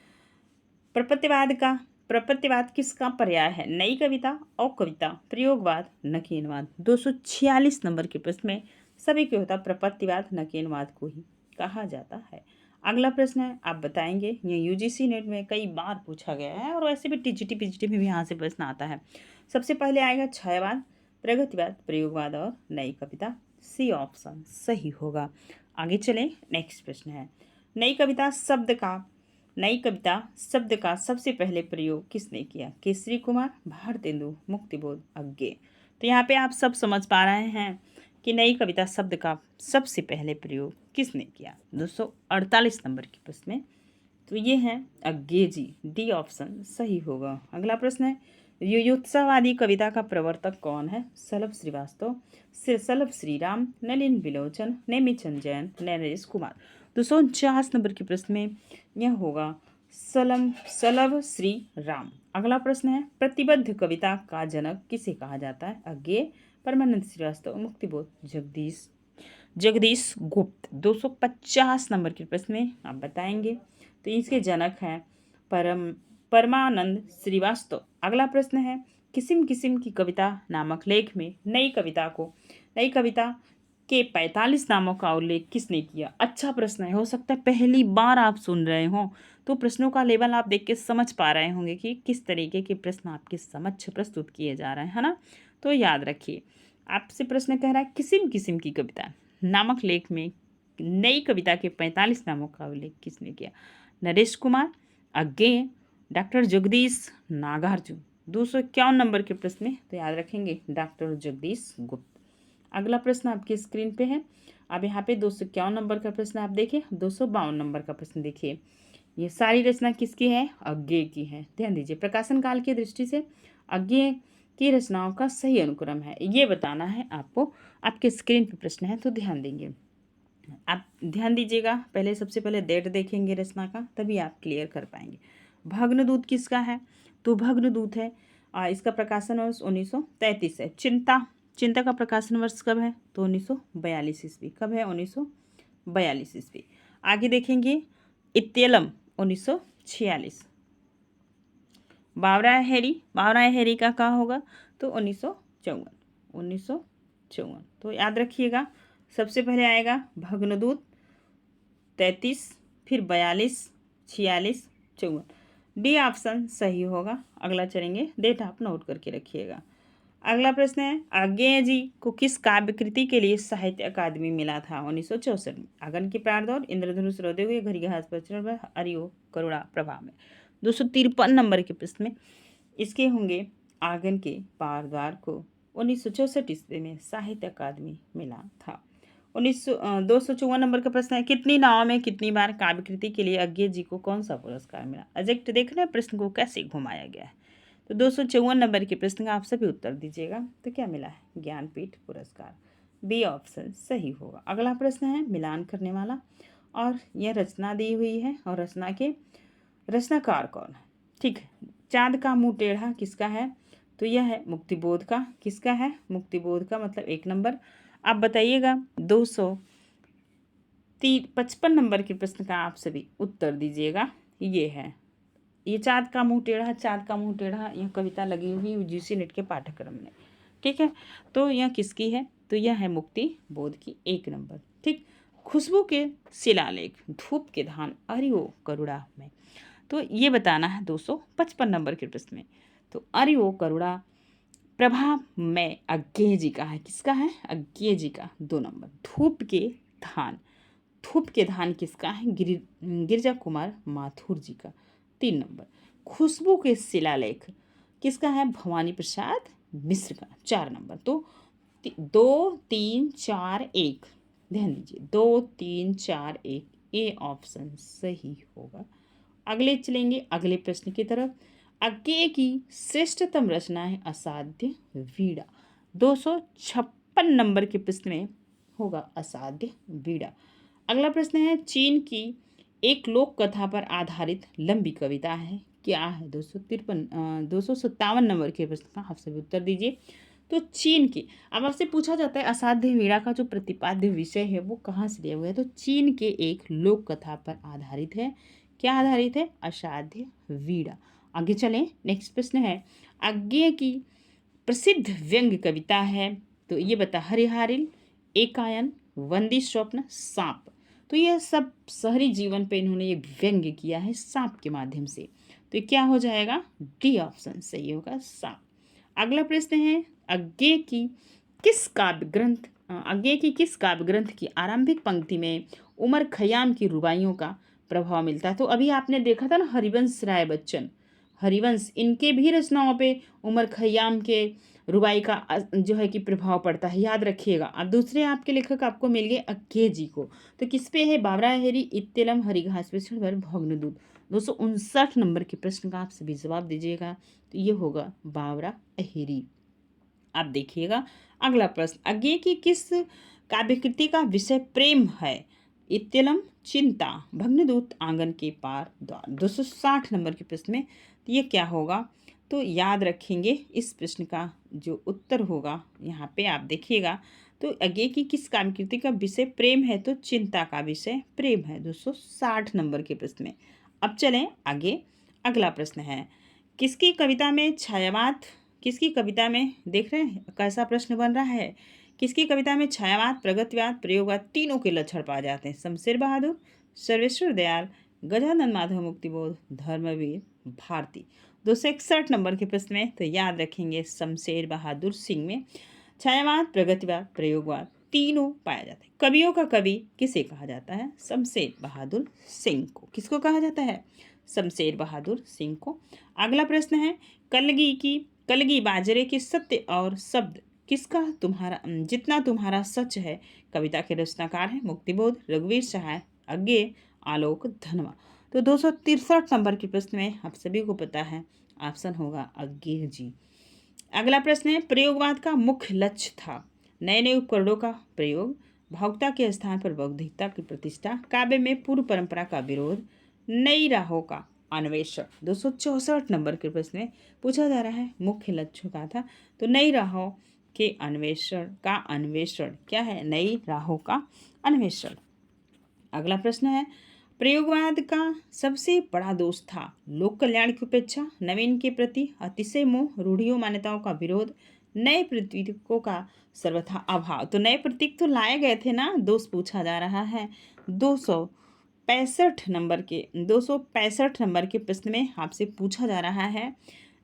Speaker 1: प्रपत्यवाद किसका पर्याय है? नई कविता, अकविता, प्रयोगवाद, नकेनवाद। 246 नंबर के प्रश्न में सभी को होता प्रपत्यवाद, नकेनवाद को ही कहा जाता है। अगला प्रश्न है, आप बताएंगे, ये यूजीसी नेट में कई बार पूछा गया है और वैसे भी टीजीटी पीजीटी में भी यहाँ से प्रश्न आता है। सबसे पहले आएगा छायावाद, प्रगतिवाद, प्रयोगवाद और नई कविता। सी ऑप्शन सही होगा। आगे चलें, नेक्स्ट प्रश्न है, नई कविता शब्द का सबसे पहले प्रयोग किसने किया? केसरी कुमार, भारतेंदु, मुक्तिबोध, अज्ञेय। तो यहाँ पे आप सब समझ पा रहे हैं कि नई कविता शब्द का सबसे पहले प्रयोग किसने किया? 248 नंबर के प्रश्न में तो ये है अज्ञेय जी। डी ऑप्शन सही होगा। अगला प्रश्न है, युयोत्सावादी कविता का प्रवर्तक कौन है? सलभ श्रीवास्तव, सलभ श्रीराम, नलिन विलोचन, नेमिचंद जैन, नरेश कुमार। 249 नंबर के प्रश्न में यह होगा सलभ श्री राम। अगला प्रश्न है, प्रतिबद्ध कविता का जनक किसे कहा जाता है? अज्ञेय, परमानंद श्रीवास्तव, मुक्तिबोध, जगदीश गुप्त। 250 नंबर के प्रश्न में आप बताएंगे, तो इसके जनक हैं परमानंद श्रीवास्तव। अगला प्रश्न है, किस्म किस्म की कविता नामक लेख में नई कविता के 45 नामों का उल्लेख किसने किया? अच्छा प्रश्न है, हो सकता है पहली बार आप सुन रहे हो, तो प्रश्नों का लेवल आप देख के समझ पा रहे होंगे कि किस तरीके के प्रश्न आपके समक्ष प्रस्तुत किए जा रहे हैं, है ना। तो याद रखिए, आपसे प्रश्न कह रहा है किस्म किस्म की कविता नामक लेख में नई कविता के 45 नामों का उल्लेख किसने किया? नरेश कुमार, अज्ञेय, डॉक्टर जगदीश, नागार्जुन। 251 नंबर के प्रश्न में तो याद रखेंगे डॉक्टर जगदीश गुप्त। अगला प्रश्न आपकी स्क्रीन पे है। अब यहाँ पे 251 नंबर का प्रश्न आप देखिए, 252 नंबर का प्रश्न देखिए। ये सारी रचना किसकी है? अज्ञेय की है। ध्यान दीजिए, प्रकाशन काल की दृष्टि से अज्ञेय की रचनाओं का सही अनुक्रम है, ये बताना है आपको। आपके स्क्रीन पे प्रश्न है तो ध्यान देंगे। आप ध्यान दीजिएगा, पहले सबसे पहले डेट देखेंगे रचना का, तभी आप क्लियर कर पाएंगे। भग्नदूत किसका है? तो भग्नदूत है इसका प्रकाशन वर्ष 1933 है। चिंता, चिंता का प्रकाशन वर्ष कब है? तो 1942 ईस्वी। कब है? 1942 ईस्वी। आगे देखेंगे इत्यलम 1946। बावरा हैरी, बावरा हैरी का कहाँ होगा? तो 1954, 1954। तो याद रखिएगा, सबसे पहले आएगा भग्नदूत 33, फिर 42, 46, 54। डी ऑप्शन सही होगा। अगला चलेंगे, डेट आप नोट करके रखिएगा। अगला प्रश्न है अज्ञेय जी को किस काव्य कृति के लिए साहित्य अकादमी मिला था? 1964 में। आंगन के प्रारदौर, इंद्रधनुष रोदे हुए, घड़ी घास पर चढ़, अरियो करुणा प्रभा में। 253 नंबर के प्रश्न में इसके होंगे आंगन के पार द्वार को 1964 ईस्वी में साहित्य अकादमी मिला था। 254 नंबर का प्रश्न है कितनी नावों में कितनी बार काव्य कृति के लिए अज्ञेय जी को कौन सा पुरस्कार मिला? एग्जैक्ट देख रहे हैं प्रश्न को कैसे घुमाया गया है। तो 254 नंबर के प्रश्न का आप सभी उत्तर दीजिएगा। तो क्या मिला है? ज्ञानपीठ पुरस्कार। बी ऑप्शन सही होगा। अगला प्रश्न है मिलान करने वाला, और यह रचना दी हुई है और रचना के रचनाकार कौन है? ठीक है, चांद का मुंह टेढ़ा किसका है? तो यह है मुक्तिबोध का। किसका है? मुक्तिबोध का, मतलब 1 नंबर। आप बताइएगा 255 नंबर के प्रश्न का आप सभी उत्तर दीजिएगा। ये है, ये चाँद का मुंह टेढ़ा, चाँद का मुंह टेढ़ा, यह कविता लगी हुई यूजीसी नेट के पाठ्यक्रम में। ठीक है, तो यह किसकी है? तो यह है मुक्ति बोध की, 1 नंबर। ठीक, खुशबू के शिलालेख, धूप के धान, अरियो करुणा में। तो ये बताना है 255 नंबर के प्रश्न में। तो अरियो करुणा प्रभा में अज्ञेय जी का है। किसका है? अज्ञेय जी का, 2 नंबर। धूप के धान, धूप के धान किसका है? गिरिजा कुमार माथुर जी का, 3 नंबर। खुशबू के शिलालेख किसका है? भवानी प्रसाद मिश्र का, 4 नंबर। तो 2 3 4 1, ध्यान दीजिए 2 3 4 1, ए ऑप्शन सही होगा। अगले चलेंगे अगले प्रश्न की तरफ। अज्ञेय की श्रेष्ठतम रचना है असाध्य वीणा। 256 नंबर के प्रश्न में होगा असाध्य वीणा। अगला प्रश्न है चीन की एक लोक कथा पर आधारित लंबी कविता है, क्या है? 257 नंबर के प्रश्न का आप सभी उत्तर दीजिए। तो चीन की, अब आपसे पूछा जाता है असाध्य वीणा का जो प्रतिपाद्य विषय है वो कहाँ से लिया हुआ है? तो चीन के एक लोक कथा पर आधारित है। क्या आधारित है? असाध्य वीणा। आगे चलें, नेक्स्ट प्रश्न है अज्ञेय की प्रसिद्ध व्यंग्य कविता है, तो ये बता हरिहारिल, एकायन, वंदी स्वप्न, सांप। तो यह सब शहरी जीवन पे इन्होंने एक व्यंग्य किया है सांप के माध्यम से। तो ये क्या हो जाएगा? डी ऑप्शन सही होगा, सांप। अगला प्रश्न है अज्ञेय की किस काव्य ग्रंथ की आरंभिक पंक्ति में उमर खयाम की रुबाइयों का प्रभाव मिलता है? तो अभी आपने देखा था ना हरिवंश राय बच्चन, हरिवंश, इनके भी रचनाओं पे उमर खयाम के रुबाई का जो है कि प्रभाव पड़ता है, याद रखिएगा। अब दूसरे आपके लेखक आपको मिल गए अज्ञेय जी को। तो किस पे है? बावरा हेरी, इत्यलम, हरिघास पे चढ़, भग्नदूत। 259 नंबर के प्रश्न का आप सभी जवाब दीजिएगा। तो ये होगा बावरा अहेरी। आप देखिएगा अगला प्रश्न अज्ञेय की किस काव्यकृति का विषय प्रेम है? इत्यलम, चिंता, भग्नदूत, आंगन के पार द्वार। 260 नंबर के प्रश्न में तो ये क्या होगा? तो याद रखेंगे इस प्रश्न का जो उत्तर होगा यहाँ पे आप देखिएगा। तो अज्ञेय की किस काव्यकृति का विषय प्रेम है? तो चिंता का विषय प्रेम है, 260 नंबर के प्रश्न में। अब चलें आगे, अगला प्रश्न है किसकी कविता में छायावाद, किसकी कविता में, देख रहे हैं कैसा प्रश्न बन रहा है, किसकी कविता में छायावाद, प्रगतिवाद, प्रयोगवाद तीनों के लक्षण पाए जाते हैं? शमशेर बहादुर, सर्वेश्वर दयाल, गजानन माधव मुक्तिबोध, धर्मवीर भारती। 261 नंबर के प्रश्न में तो याद रखेंगे शमशेर बहादुर सिंह में। छायावाद, प्रगतिवाद, प्रयोगवाद तीनों पाया जाता है। कवियों का कवि किसे कहा जाता है? शमशेर बहादुर सिंह को। किसको कहा जाता है? शमशेर बहादुर सिंह को। अगला प्रश्न है, कलगी बाजरे के सत्य और शब्द किसका तुम्हारा जितना तुम्हारा सच है कविता के रचनाकार हैं? मुक्तिबोध, रघुवीर सहाय, अज्ञेय, आलोक धनवा। तो 263 नंबर के प्रश्न में आप सभी को पता है ऑप्शन होगा अज्ञेय जी। अगला प्रश्न है, प्रयोगवाद का मुख्य लक्ष्य था नए नए उपकरणों का प्रयोग, भावुकता के स्थान पर बौद्धिकता की प्रतिष्ठा, काव्य में पूर्व परंपरा का विरोध, नई राहों का अन्वेषण। 264 नंबर के प्रश्न में पूछा जा रहा है मुख्य लक्ष्य का था तो नई राहों के अन्वेषण क्या है? नई राहों का अन्वेषण। अगला प्रश्न है, प्रयोगवाद का सबसे बड़ा दोष था लोक कल्याण की उपेक्षा, नवीन के प्रति अतिशय मोह, रूढ़ियों मान्यताओं का विरोध, नए प्रतीकों का सर्वथा अभाव। तो नए प्रतीक तो लाए गए थे ना, दोष पूछा जा रहा है 265 नंबर के प्रश्न में आपसे पूछा जा रहा है।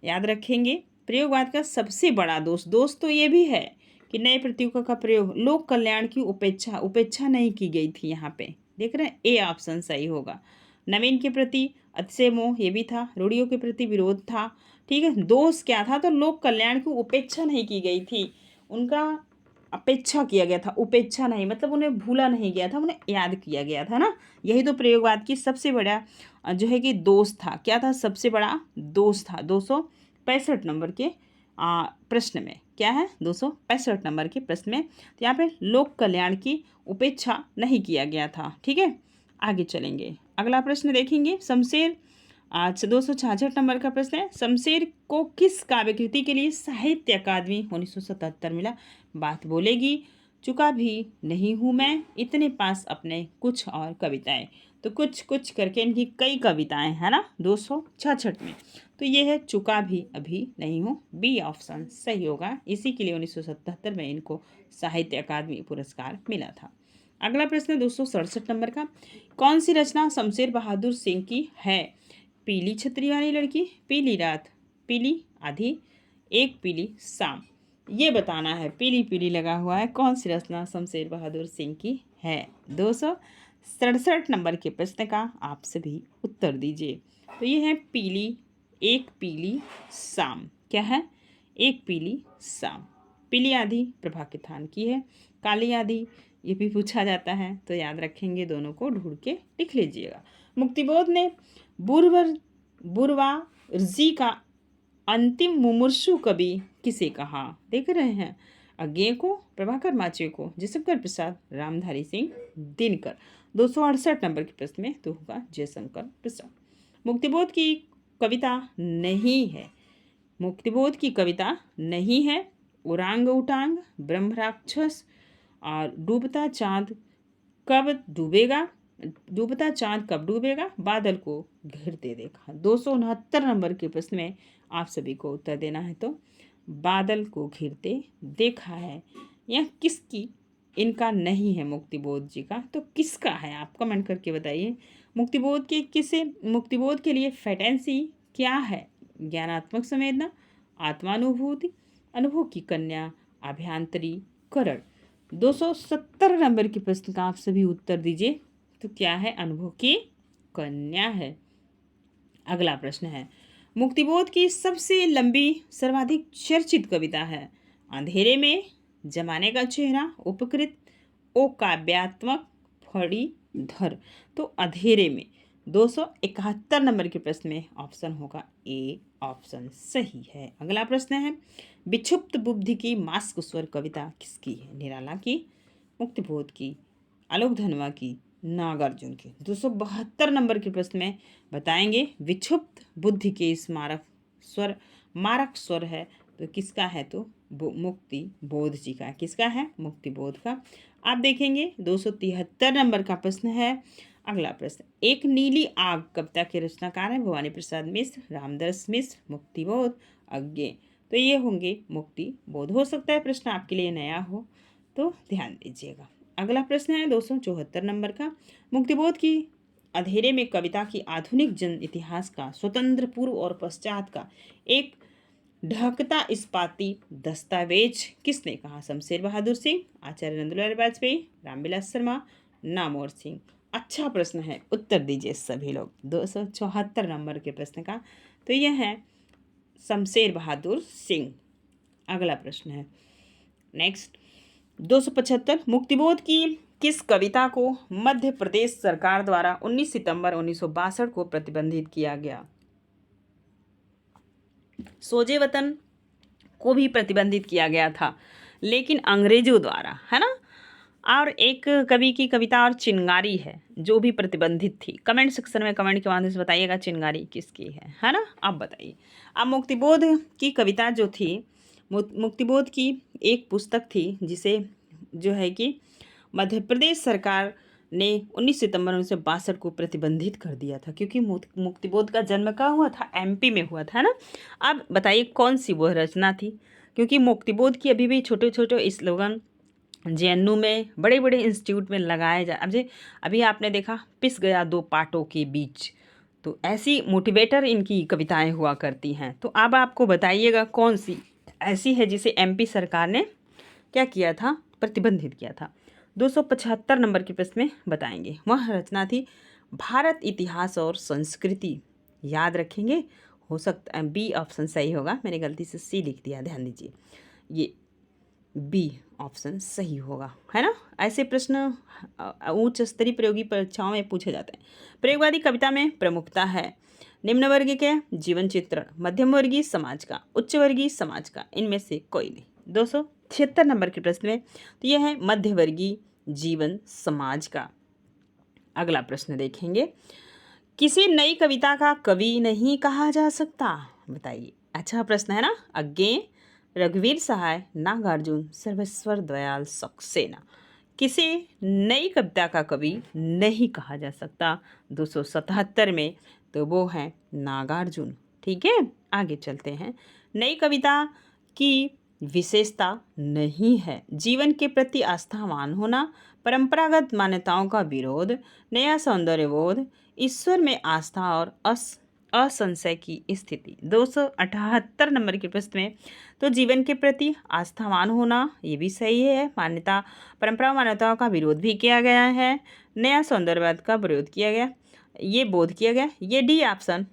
Speaker 1: याद रखेंगे, प्रयोगवाद का सबसे बड़ा दोष तो ये भी है कि नए प्रतीकों का प्रयोग, लोक कल्याण की उपेक्षा नहीं की गई थी। यहाँ पे देख रहे हैं, ए ऑप्शन सही होगा। नवीन के प्रति अतिशय मोह ये भी था, रूढ़ियों के प्रति विरोध था। ठीक है, दोष क्या था? तो लोक कल्याण की उपेक्षा नहीं की गई थी, उनका अपेक्षा किया गया था, उपेक्षा नहीं, मतलब उन्हें भूला नहीं गया था, उन्हें याद किया गया था ना। यही तो प्रयोगवाद की सबसे बड़ा जो है कि दोष था। क्या था? सबसे बड़ा दोष था 265 नंबर के प्रश्न में। क्या है? 265 नंबर के प्रश्न में तो यहाँ पे लोक कल्याण की उपेक्षा नहीं किया गया था। ठीक है, आगे चलेंगे, अगला प्रश्न देखेंगे। शमशेर 266 नंबर का प्रश्न है, शमशेर को किस काव्यकृति के लिए साहित्य अकादमी 1977 मिला? बात बोलेगी, चुका भी नहीं हूँ मैं, इतने पास अपने, कुछ और कविताएं। तो कुछ कुछ करके इनकी कई कविताएं है ना 266 में। तो ये है चुका भी अभी नहीं हूँ, बी ऑप्शन सही होगा। इसी के लिए 1977 में इनको साहित्य अकादमी पुरस्कार मिला था। अगला प्रश्न 267 नंबर का, कौन सी रचना शमशेर बहादुर सिंह की है? पीली छतरी वाली लड़की, पीली रात, पीली आधी, एक पीली शाम। ये बताना है, पीली पीली लगा हुआ है, कौन सी रचना शमशेर बहादुर सिंह की है? 267 नंबर के प्रश्न का आप सभी उत्तर दीजिए। तो ये है एक पीली शाम। क्या है? एक पीली शाम। पीली आधी प्रभा किथान की है, काली आधी ये भी पूछा जाता है, तो याद रखेंगे, दोनों को ढूंढ के लिख लीजिएगा। मुक्तिबोध ने बुरवाजी का अंतिम मुमूर्षु कवि किसे कहा? देख रहे हैं, अज्ञेय को, प्रभाकर माचे को, जयशंकर प्रसाद, रामधारी सिंह दिनकर। 268 नंबर के प्रश्न में तो होगा जयशंकर प्रसाद। मुक्तिबोध की कविता नहीं है, मुक्तिबोध की कविता नहीं है उरांग उटांग, ब्रह्मराक्षस और डूबता चांद कब डूबेगा, बादल को घिरते देखा। 269 नंबर के प्रश्न में आप सभी को उत्तर देना है। तो बादल को घिरते देखा है, यह किसकी? इनका नहीं है मुक्तिबोध जी का, तो किसका है? आप कमेंट करके बताइए। मुक्तिबोध के लिए फैटेंसी क्या है? ज्ञानात्मक संवेदना, आत्मानुभूति, अनुभव की कन्या, अभ्यांतरीकरण। 270 नंबर के प्रश्न का आप सभी उत्तर दीजिए। तो क्या है? अनुभव की कन्या है। अगला प्रश्न है, मुक्तिबोध की सबसे लंबी सर्वाधिक चर्चित कविता है? अंधेरे में, जमाने का चेहरा, उपकृत, ओ काव्यात्मक, फणीधर। तो अंधेरे में। 271 नंबर के प्रश्न में ऑप्शन होगा ए ऑप्शन सही है। अगला प्रश्न है, विक्षुब्ध बुद्धि की मास्क स्वर कविता किसकी है? निराला की, मुक्तिबोध की, आलोक धनवा की, नागार्जुन की। 272 नंबर के प्रश्न में बताएंगे विक्षुब्ध बुद्धि के इस मारक स्वर है तो किसका है? तो मुक्ति बोध जी का। किसका है? मुक्ति बोध का। आप देखेंगे 273 नंबर का प्रश्न है। अगला प्रश्न, एक नीली आग कविता के रचनाकार है? भवानी प्रसाद मिश्र, रामदास मिश्र, मुक्तिबोध, अज्ञेय। तो ये होंगे मुक्ति बोध। हो सकता है प्रश्न आपके लिए नया हो, तो ध्यान दीजिएगा। अगला प्रश्न है 274 नंबर का, मुक्तिबोध की अंधेरे में कविता की आधुनिक जन इतिहास का स्वतंत्र पूर्व और पश्चात का एक ढकता इस्पाती दस्तावेज किसने कहा? शमशेर बहादुर सिंह, आचार्य नंदलाल वाजपेयी, रामविलास शर्मा, नामवर सिंह। अच्छा प्रश्न है, उत्तर दीजिए सभी लोग 274 नंबर के प्रश्न का। तो यह है शमशेर बहादुर सिंह। अगला प्रश्न है नेक्स्ट 275, मुक्तिबोध की किस कविता को मध्य प्रदेश सरकार द्वारा 19 सितंबर 1962 को प्रतिबंधित किया गया? सोजे वतन को भी प्रतिबंधित किया गया था, लेकिन अंग्रेजों द्वारा, है ना। और एक कवि की कविता और चिंगारी है जो भी प्रतिबंधित थी। कमेंट सेक्शन में कमेंट के माध्यम से बताइएगा चिंगारी किसकी है ना। अब बताइए। अब मुक्तिबोध की कविता जो थी, मुक्तिबोध की एक पुस्तक थी जिसे जो है कि मध्य प्रदेश सरकार ने 19 सितंबर 1962 को प्रतिबंधित कर दिया था, क्योंकि मुक्तिबोध का जन्म कहाँ हुआ था? एमपी में हुआ था ना। अब बताइए कौन सी वह रचना थी, क्योंकि मुक्तिबोध की अभी भी छोटे छोटे स्लोगन जेएनयू में, बड़े बड़े इंस्टीट्यूट में लगाए जा। अभी आपने देखा पिस गया दो पाटों के बीच, तो ऐसी मोटिवेटर इनकी कविताएं हुआ करती हैं। तो अब आपको बताइएगा कौन सी ऐसी है जिसे एमपी सरकार ने क्या किया था? प्रतिबंधित किया था। 275 नंबर के प्रश्न में बताएंगे। वह रचना थी भारत इतिहास और संस्कृति। याद रखेंगे, हो सकता है बी ऑप्शन सही होगा, मैंने गलती से सी लिख दिया, ध्यान दीजिए, ये बी ऑप्शन सही होगा, है ना। ऐसे प्रश्न उच्च स्तरीय प्रयोगी परीक्षाओं में पूछे जाते हैं। प्रयोगवादी कविता में प्रमुखता है निम्न वर्ग के जीवन चित्रण, मध्यम वर्गीय समाज का, उच्च वर्गीय समाज का, इनमें से कोई नहीं। 276 नंबर के प्रश्न में तो यह है मध्य वर्गीय जीवन समाज का। अगला प्रश्न देखेंगे, किसी नई कविता का कवि नहीं कहा जा सकता? बताइए। अच्छा प्रश्न है ना। अज्ञे, रघुवीर सहाय, नागार्जुन, सर्वेश्वर दयाल सक्सेना। किसी नई कविता का कवि नहीं कहा जा सकता 277 में, तो वो है नागार्जुन। ठीक है, आगे चलते हैं। नई कविता की विशेषता नहीं है जीवन के प्रति आस्थावान होना, परंपरागत मान्यताओं का विरोध, नया सौंदर्यबोध, ईश्वर में आस्था और असंशय की स्थिति। 278 नंबर के प्रश्न में तो जीवन के प्रति आस्थावान होना ये भी सही है, मान्यता परंपरा मान्यताओं का विरोध भी किया गया है, नया सौंदर्यवाद का विरोध किया गया, ये बोध किया गया। ये डी ऑप्शन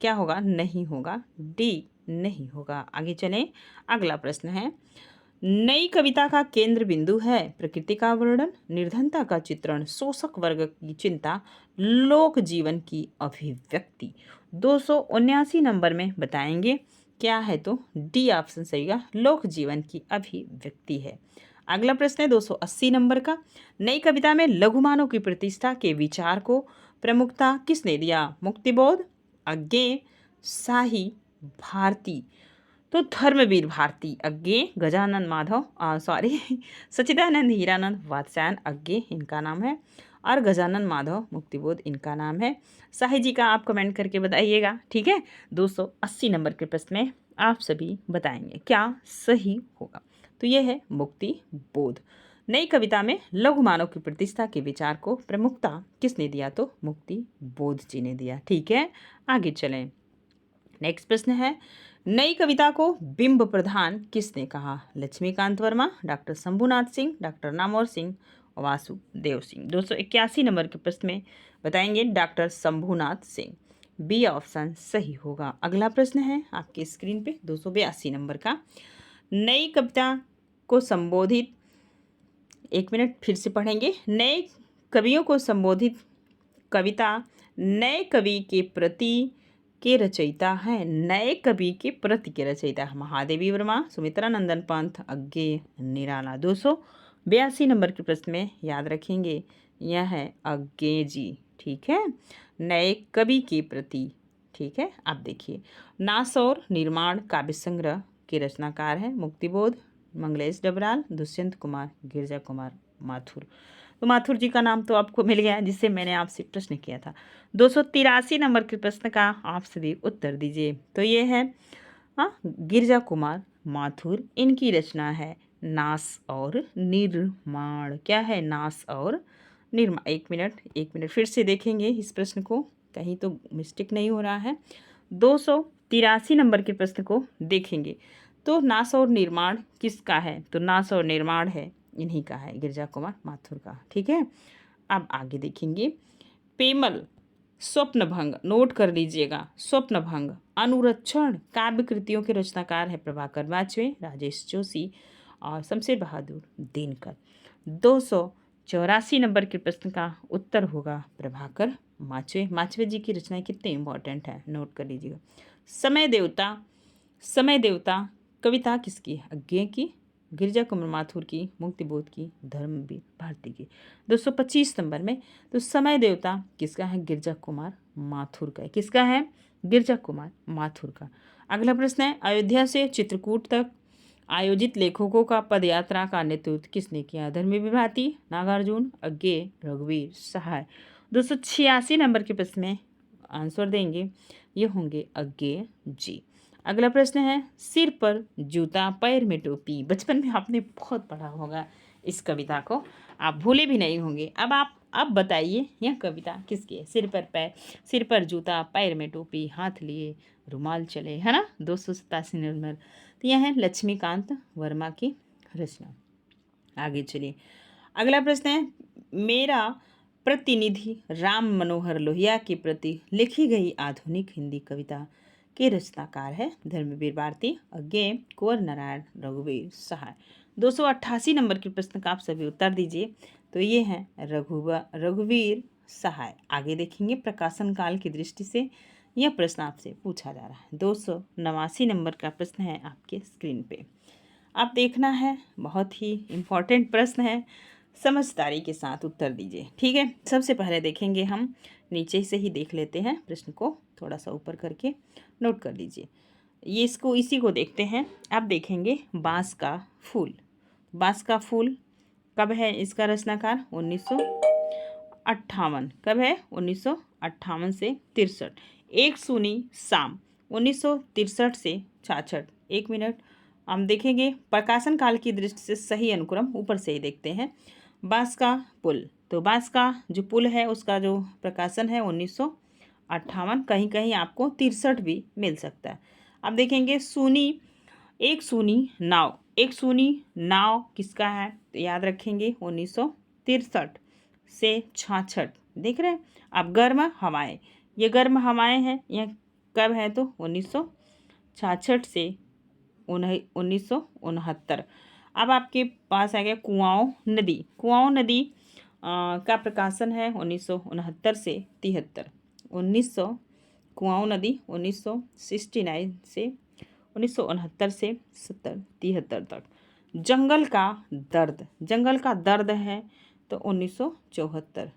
Speaker 1: क्या होगा? नहीं होगा, डी नहीं होगा। आगे चलें। अगला प्रश्न है, नई कविता का केंद्र बिंदु है प्रकृति का वर्णन, निर्धनता का चित्रण, शोषक वर्ग की चिंता, लोक जीवन की अभिव्यक्ति। 279 नंबर में बताएंगे क्या है, तो डी ऑप्शन सही है, लोक जीवन की अभिव्यक्ति है। अगला प्रश्न है 280 नंबर का, नई कविता में लघुमानव की प्रतिष्ठा के विचार को प्रमुखता किसने दिया? मुक्तिबोध, अज्ञे, शाही, भारती। तो धर्मवीर भारती अज्ञे, गजानन माधव सच्चिदानंद हीरानंद वात्स्यायन अज्ञे इनका नाम है, और गजानन माधव मुक्तिबोध इनका नाम है। शाही जी का आप कमेंट करके बताइएगा, ठीक है। 280 नंबर के प्रश्न में आप सभी बताएंगे क्या सही होगा। तो यह है मुक्ति बोध। नई कविता में लघु मानव की प्रतिष्ठा के विचार को प्रमुखता किसने दिया? तो मुक्ति बोध जी ने दिया। ठीक है, आगे चलें। नेक्स्ट प्रश्न है, नई कविता को बिंब प्रधान किसने कहा? Laxmikant Verma, doctor Shambhunath Singh, doctor Namvar Singh, Vasudev Singh. 281 number के प्रश्न में बताएंगे doctor Shambhunath Singh, B option सही होगा। अगला प्रश्न है आपकी स्क्रीन पे 282 नंबर का, नई कविता को संबोधित, एक मिनट फिर से पढ़ेंगे। नए कवियों को संबोधित कविता नए कवि के प्रति के रचयिता हैं। नए कवि के प्रति के रचयिता महादेवी वर्मा, सुमित्रा नंदन पंत, अज्ञे, निराला। 282 नंबर के प्रश्न में याद रखेंगे यह है अज्ञे जी। ठीक है, नए कवि के प्रति। ठीक है, आप देखिए, नास और निर्माण काव्य संग्रह के रचनाकार हैं मुक्तिबोध, मंगलेश डबराल, दुष्यंत कुमार, गिरजा कुमार माथुर। तो माथुर जी का नाम तो आपको मिल गया जिससे मैंने आपसे प्रश्न किया था। 283 नंबर के प्रश्न का आप सभी उत्तर दीजिए। तो ये है गिरजा कुमार माथुर, इनकी रचना है नास और निर्माण। क्या है? नास और निर्माण। एक मिनट फिर से देखेंगे इस प्रश्न को, कहीं तो मिस्टेक नहीं हो रहा है। 283 नंबर के प्रश्न को देखेंगे तो नाश और निर्माण किसका है? तो नाश और निर्माण है इन्हीं का है, गिरिजा कुमार माथुर का। ठीक है, अब आगे देखेंगे। पेमल स्वप्नभंग, नोट कर लीजिएगा, स्वप्नभंग अनुरक्षण काव्य कृतियों के रचनाकार है प्रभाकर वाजपेयी, राजेश जोशी और शमशेर बहादुर दिनकर। 284 नंबर के प्रश्न का उत्तर होगा प्रभाकर वाजपेयी। वाजपेयी जी की रचनाएं कितनी इंपॉर्टेंट है, नोट कर लीजिएगा। समय देवता, समय देवता कविता किसकी है? अज्ञे की, गिरिजा कुमार माथुर की, मुक्तिबोध की, धर्मवीर भारती की। 225 नंबर में तो समय देवता किसका है? गिरिजा कुमार माथुर का है। किसका है? गिरिजा कुमार माथुर का। अगला प्रश्न है, अयोध्या से चित्रकूट तक आयोजित लेखकों का पदयात्रा का नेतृत्व किसने किया? धर्मवीर भारती, नागार्जुन, अज्ञे, रघुवीर सहाय। 286 नंबर के प्रश्न में आंसर देंगे, ये होंगे अज्ञे जी। अगला प्रश्न है, सिर पर जूता पैर में टोपी। बचपन में आपने बहुत पढ़ा होगा इस कविता को, आप भूले भी नहीं होंगे। अब बताइए यह कविता किसकी है? सिर पर जूता पैर में टोपी, हाथ लिए रुमाल चले, है ना। 287 नंबर। तो यह है लक्ष्मीकांत वर्मा की रचना। आगे चलिए, अगला प्रश्न है, मेरा प्रतिनिधि राम मनोहर लोहिया के प्रति लिखी गई आधुनिक हिंदी कविता के रचनाकार है? धर्मवीर भारती, अज्ञे, कुंवर नारायण, रघुवीर सहाय। 288 नंबर के प्रश्न का आप सभी उत्तर दीजिए। तो ये है रघुवीर सहाय। आगे देखेंगे, प्रकाशन काल की दृष्टि से यह प्रश्न आपसे पूछा जा रहा है। 289 नंबर का प्रश्न है आपके स्क्रीन पे, आप देखना है, बहुत ही इम्पोर्टेंट प्रश्न है, समझदारी के साथ उत्तर दीजिए। ठीक है, सबसे पहले देखेंगे हम, नीचे से ही देख लेते हैं प्रश्न को, थोड़ा सा ऊपर करके नोट कर लीजिए। ये इसी को देखते हैं। अब देखेंगे बांस का फूल। बांस का फूल कब है इसका रचनाकार? 1958। कब है? 1958 से 63। एक सूनी शाम 1963 से 66। 1 मिनट, हम देखेंगे प्रकाशन काल की दृष्टि से सही अनुक्रम ऊपर से ही देखते हैं। बांस का पुल, तो बांस का जो पुल है उसका जो प्रकाशन है 1958, कहीं कहीं आपको 63 भी मिल सकता है। अब देखेंगे एक सूनी नाव। एक सूनी नाव किसका है? तो याद रखेंगे 1963 से 66। देख रहे हैं। अब गर्म हवाएं, ये गर्म हवाएं हैं, यह कब है? तो 1966 से 1969। अब आपके पास आ गया कुआओं नदी। कुआओं नदी का प्रकाशन है 1969 से 73। कुआओं नदी 1969 से 1969 से 73 तक। जंगल का दर्द, जंगल का दर्द है तो 1974।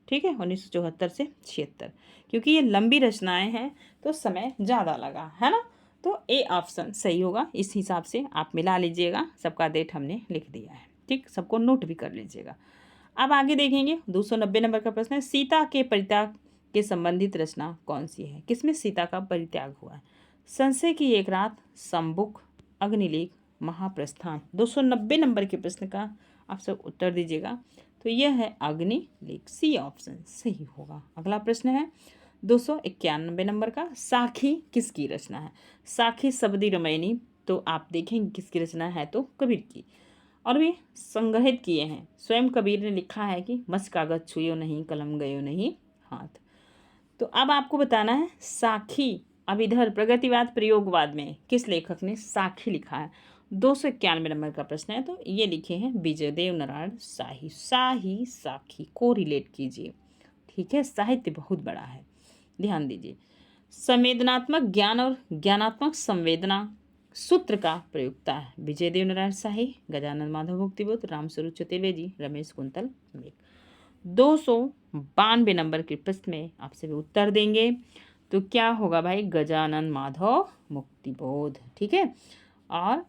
Speaker 1: ठीक है, 1974 से 76। क्योंकि ये लंबी रचनाएं हैं तो समय ज़्यादा लगा, है ना। तो ए ऑप्शन सही होगा। इस हिसाब से आप मिला लीजिएगा, सबका डेट हमने लिख दिया है। ठीक, सबको नोट भी कर लीजिएगा। अब आगे देखेंगे 290 नंबर का प्रश्न है, सीता के परित्याग के संबंधित रचना कौन सी है? किसमें सीता का परित्याग हुआ है? संशय की एक रात, सम्मुख, अग्निलेख, महाप्रस्थान। 290 नंबर के प्रश्न का आप सब उत्तर दीजिएगा। तो यह है अग्निलेख, सी ऑप्शन सही होगा। अगला प्रश्न है 291 नंबर का, साखी किसकी रचना है? साखी शबदी रामायणी, तो आप देखेंगे किसकी रचना है? तो कबीर की। और वे संग्रहित किए हैं, स्वयं कबीर ने लिखा है कि मस कागज छुयो नहीं, कलम गयो नहीं हाथ। तो अब आपको बताना है साखी, अब इधर प्रगतिवाद प्रयोगवाद में किस लेखक ने साखी लिखा है? 291 नंबर का प्रश्न है। तो ये लिखे हैं विजयदेव नारायण शाही। शाही साखी को रिलेट कीजिए। ठीक है, साहित्य बहुत बड़ा है, ध्यान दीजिए। संवेदनात्मक ज्ञान और ज्ञानात्मक संवेदना सूत्र का प्रयोक्ता है विजयदेव नारायण शाही, गजानन माधव मुक्तिबोध, रामस्वरूप चतुर्वेदी, रमेश कुंतल मेघ। 292 नंबर के प्रश्न में आप सभी उत्तर देंगे। तो क्या होगा भाई? गजानन माधव मुक्तिबोध। ठीक है, और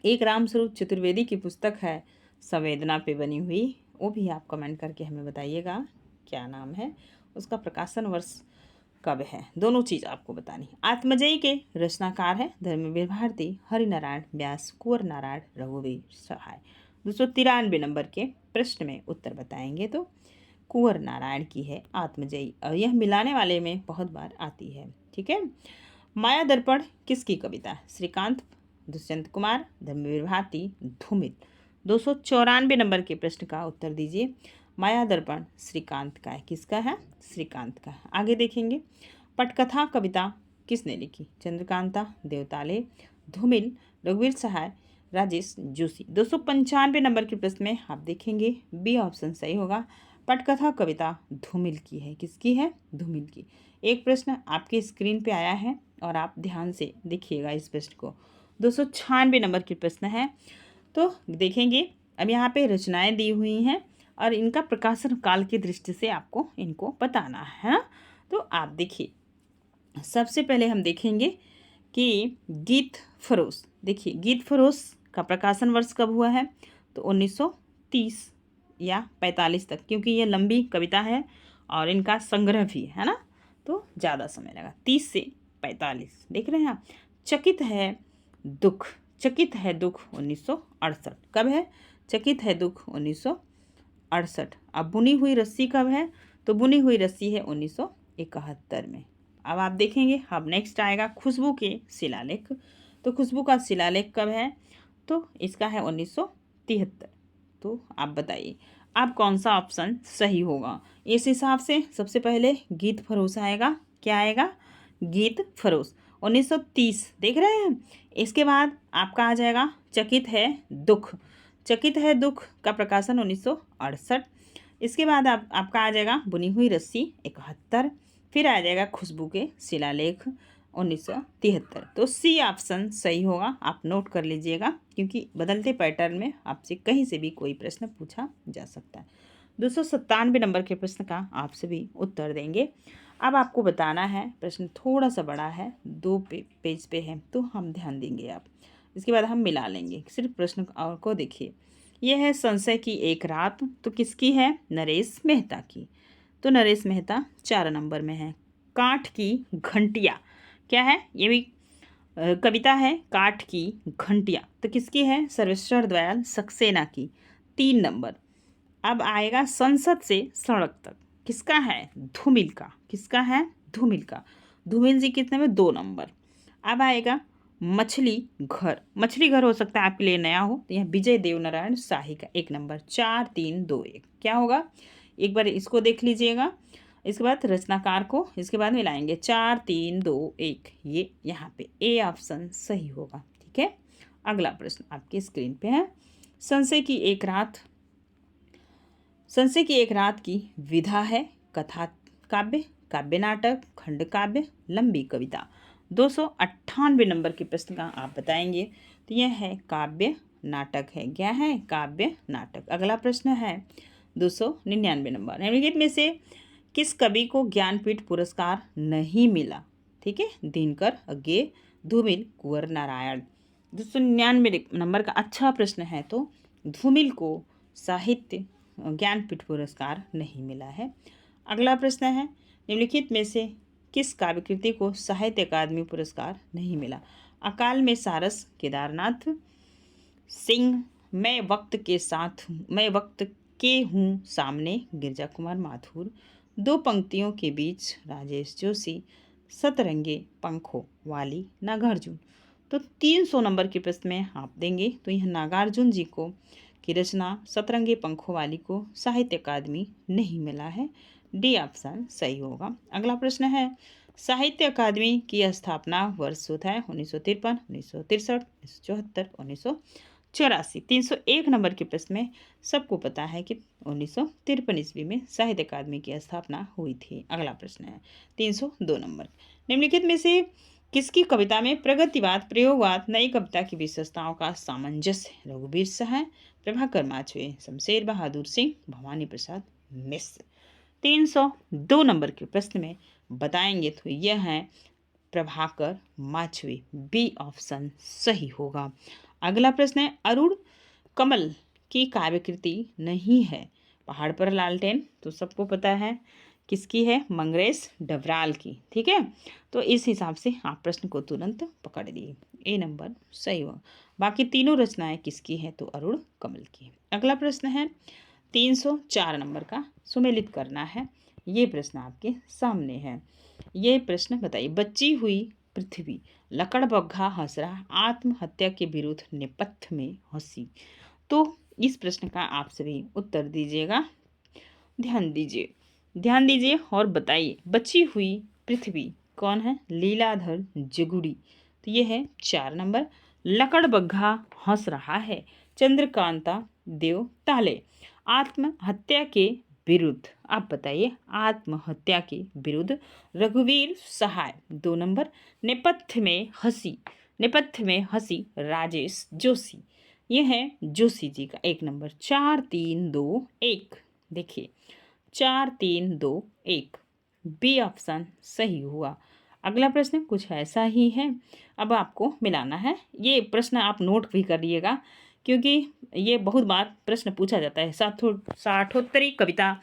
Speaker 1: एक रामस्वरूप चतुर्वेदी की पुस्तक है संवेदना पे बनी हुई, वो भी आप कमेंट करके हमें बताइएगा क्या नाम है, उसका प्रकाशन वर्ष कब है, दोनों चीज़ आपको बतानी है। आत्मजयी के रचनाकार है धर्मवीर भारती, हरिनारायण व्यास, कुंवर नारायण, रघुवीर सहाय। 293 नंबर के प्रश्न में उत्तर बताएंगे तो कुंवर नारायण की है आत्मजयी, और यह मिलाने वाले में बहुत बार आती है। ठीक है, माया दर्पण किसकी कविता है? श्रीकांत, दुष्यंत कुमार, धर्मवीर भारती, धूमिल। 294 नंबर के प्रश्न का उत्तर दीजिए। माया दर्पण श्रीकांत का है। किसका है? श्रीकांत का है। आगे देखेंगे, पटकथा कविता किसने लिखी? चंद्रकांता, देवताले, धूमिल, रघुवीर सहाय, राजेश जोशी। 295 नंबर के प्रश्न में आप देखेंगे बी ऑप्शन सही होगा। पटकथा कविता धूमिल की है। किसकी है? धूमिल की। एक प्रश्न आपके स्क्रीन पे आया है और आप ध्यान से देखिएगा इस प्रश्न को। 296 नंबर के प्रश्न है। तो देखेंगे, अब यहाँ पे रचनाएं दी हुई हैं और इनका प्रकाशन काल की दृष्टि से आपको इनको बताना है ना। तो आप देखिए, सबसे पहले हम देखेंगे कि गीत फरोश। देखिए, गीत फरोश का प्रकाशन वर्ष कब हुआ है? तो 1930 या 45 तक, क्योंकि ये लंबी कविता है और इनका संग्रह भी है ना, तो ज़्यादा समय लगा। 30 से 45 देख रहे हैं आप। चकित है दुख, चकित है दुख 1968 कब है? चकित है दुख 1968। अब बुनी हुई रस्सी कब है? तो बुनी हुई रस्सी है 1971 में। अब आप देखेंगे, अब नेक्स्ट आएगा खुशबू के शिलालेख। तो खुशबू का शिलालेख कब है? तो इसका है 1973। तो आप बताइए आप कौन सा ऑप्शन सही होगा? इस हिसाब से सबसे पहले गीत फरोश आएगा। क्या आएगा? गीत फरोश 1930 देख रहे हैं। इसके बाद आपका आ जाएगा चकित है दुख। चकित है दुख का प्रकाशन 1968। इसके बाद आपका आ जाएगा बुनी हुई रस्सी 71। फिर आ जाएगा खुशबू के शिलालेख 1973। तो सी ऑप्शन सही होगा। आप नोट कर लीजिएगा, क्योंकि बदलते पैटर्न में आपसे कहीं से भी कोई प्रश्न पूछा जा सकता है। 297 नंबर के प्रश्न का आप सभी उत्तर देंगे। अब आपको बताना है, प्रश्न थोड़ा सा बड़ा है, 2 पेज पे है, तो हम ध्यान देंगे आप। इसके बाद हम मिला लेंगे। सिर्फ प्रश्न और को देखिए। यह है संशय की एक रात, तो किसकी है? नरेश मेहता की। तो नरेश मेहता 4 नंबर में है। काठ की घंटिया क्या है? ये भी कविता है। काठ की घंटिया तो किसकी है? सर्वेश्वर दयाल सक्सेना की। 3 नंबर। अब आएगा संसद से सड़क तक, किसका है? धूमिल का। किसका है? धूमिल का। धूमिल जी कितने में? 2 नंबर। अब आएगा मछली घर। मछली घर हो सकता है आपके लिए नया हो, तो यह विजय देवनारायण शाही का। 1 नंबर। 4 3 2 1 क्या होगा? एक बार इसको देख लीजिएगा, इसके बाद रचनाकार को, इसके बाद मिलाएंगे। 4 3 2 1 ये यहाँ पे ए ऑप्शन सही होगा। ठीक है। अगला प्रश्न आपके स्क्रीन पे है। संशय की एक रात। संशय की एक रात की विधा है कथा काव्य, काव्य नाटक, खंड काव्य, लंबी कविता। 298 नंबर के प्रश्न का आप बताएंगे। तो यह है काव्य नाटक है। क्या है? काव्य नाटक। अगला प्रश्न है 299 नंबर। निम्नलिखित में से किस कवि को ज्ञानपीठ पुरस्कार नहीं मिला? ठीक है। दिनकर, अज्ञे, धूमिल, कुंवर नारायण। 299 नंबर का अच्छा प्रश्न है। तो धूमिल को साहित्य ज्ञानपीठ पुरस्कार नहीं मिला है। अगला प्रश्न है निम्नलिखित में से किस काव्यकृति को साहित्य अकादमी पुरस्कार नहीं मिला? अकाल में सारस केदारनाथ सिंह, मैं वक्त के साथ, मैं वक्त के हूँ सामने गिरजा कुमार माथुर, 2 पंक्तियों के बीच राजेश जोशी, सतरंगे पंखों वाली नागार्जुन। तो 300 नंबर के प्रश्न में आप देंगे। तो यह नागार्जुन जी को की रचना सतरंगे पंखों वाली को साहित्य अकादमी नहीं मिला है। डी ऑप्शन सही होगा। अगला प्रश्न है साहित्य अकादमी की स्थापना वर्ष होता है 1953, 1963, 1974, 1984। 301 नंबर के प्रश्न में सबको पता है कि 1953 ईस्वी में साहित्य अकादमी की स्थापना हुई थी। अगला प्रश्न है 302 नंबर। निम्नलिखित में से किसकी कविता में प्रगतिवाद, प्रयोगवाद, नई कविता की विशेषताओं का सामंजस्य? रघुवीर सहाय, प्रभाकर माचवे, शमशेर बहादुर सिंह, भवानी प्रसाद मिश्र। 302 नंबर के प्रश्न में बताएंगे। तो यह है प्रभाकर माचवे। बी ऑप्शन सही होगा। अगला प्रश्न है अरुण कमल की काव्यकृति नहीं है। पहाड़ पर लालटेन तो सबको पता है किसकी है? मंगरेश डबराल की। ठीक है। तो इस हिसाब से आप प्रश्न को तुरंत पकड़ लिए। ए नंबर सही होगा। बाकी तीनों रचनाएं किसकी है? तो अरुण कमल की। अगला प्रश्न है 304 नंबर का, सुमेलित करना है। ये प्रश्न आपके सामने है। ये प्रश्न बताइए, बची हुई पृथ्वी। लकड़बग्घा हंस रहा, आत्महत्या के विरुद्ध नेपथ्य में हंसी। तो इस प्रश्न का आप सभी उत्तर दीजिएगा। ध्यान दीजिए, ध्यान दीजिए और बताइए। बची हुई पृथ्वी कौन है? लीलाधर जगुड़ी। तो ये है 4 नंबर। लकड़बग्घा हंस रहा है, चंद्रकांता देव ताले। आत्महत्या के विरुद्ध, आप बताइए, आत्महत्या के विरुद्ध रघुवीर सहाय 2 नंबर। नेपथ्य में हंसी, नेपथ्य में हंसी राजेश जोशी। ये है जोशी जी का 1 नंबर। 4 3 2 1। देखिए 4 3 2 1, बी ऑप्शन सही हुआ। अगला प्रश्न कुछ ऐसा ही है, अब आपको मिलाना है। ये प्रश्न आप नोट भी कर लिएगा, क्योंकि ये बहुत बार प्रश्न पूछा जाता है। साठोत्तरी कविता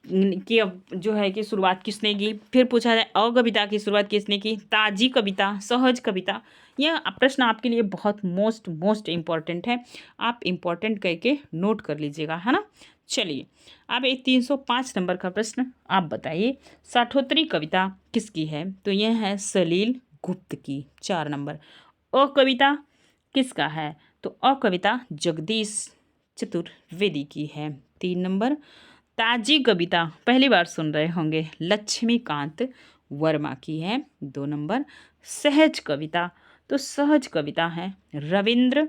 Speaker 1: की जो है कि शुरुआत किसने की, फिर पूछा जाए अकविता की शुरुआत किसने की, ताजी कविता, सहज कविता। यह प्रश्न आपके लिए बहुत मोस्ट इम्पॉर्टेंट है, आप इम्पॉर्टेंट करके नोट कर लीजिएगा, है ना। चलिए अब एक 305 नंबर का प्रश्न आप बताइए, साठोत्तरी कविता किसकी है? तो यह है सलील गुप्त की, 4 नंबर। अकविता किसका है? तो अकविता जगदीश चतुर्वेदी की है, 3 नंबर। ताजी कविता पहली बार सुन रहे होंगे, लक्ष्मीकांत वर्मा की है, 2 नंबर। सहज कविता, तो सहज कविता है रविंद्र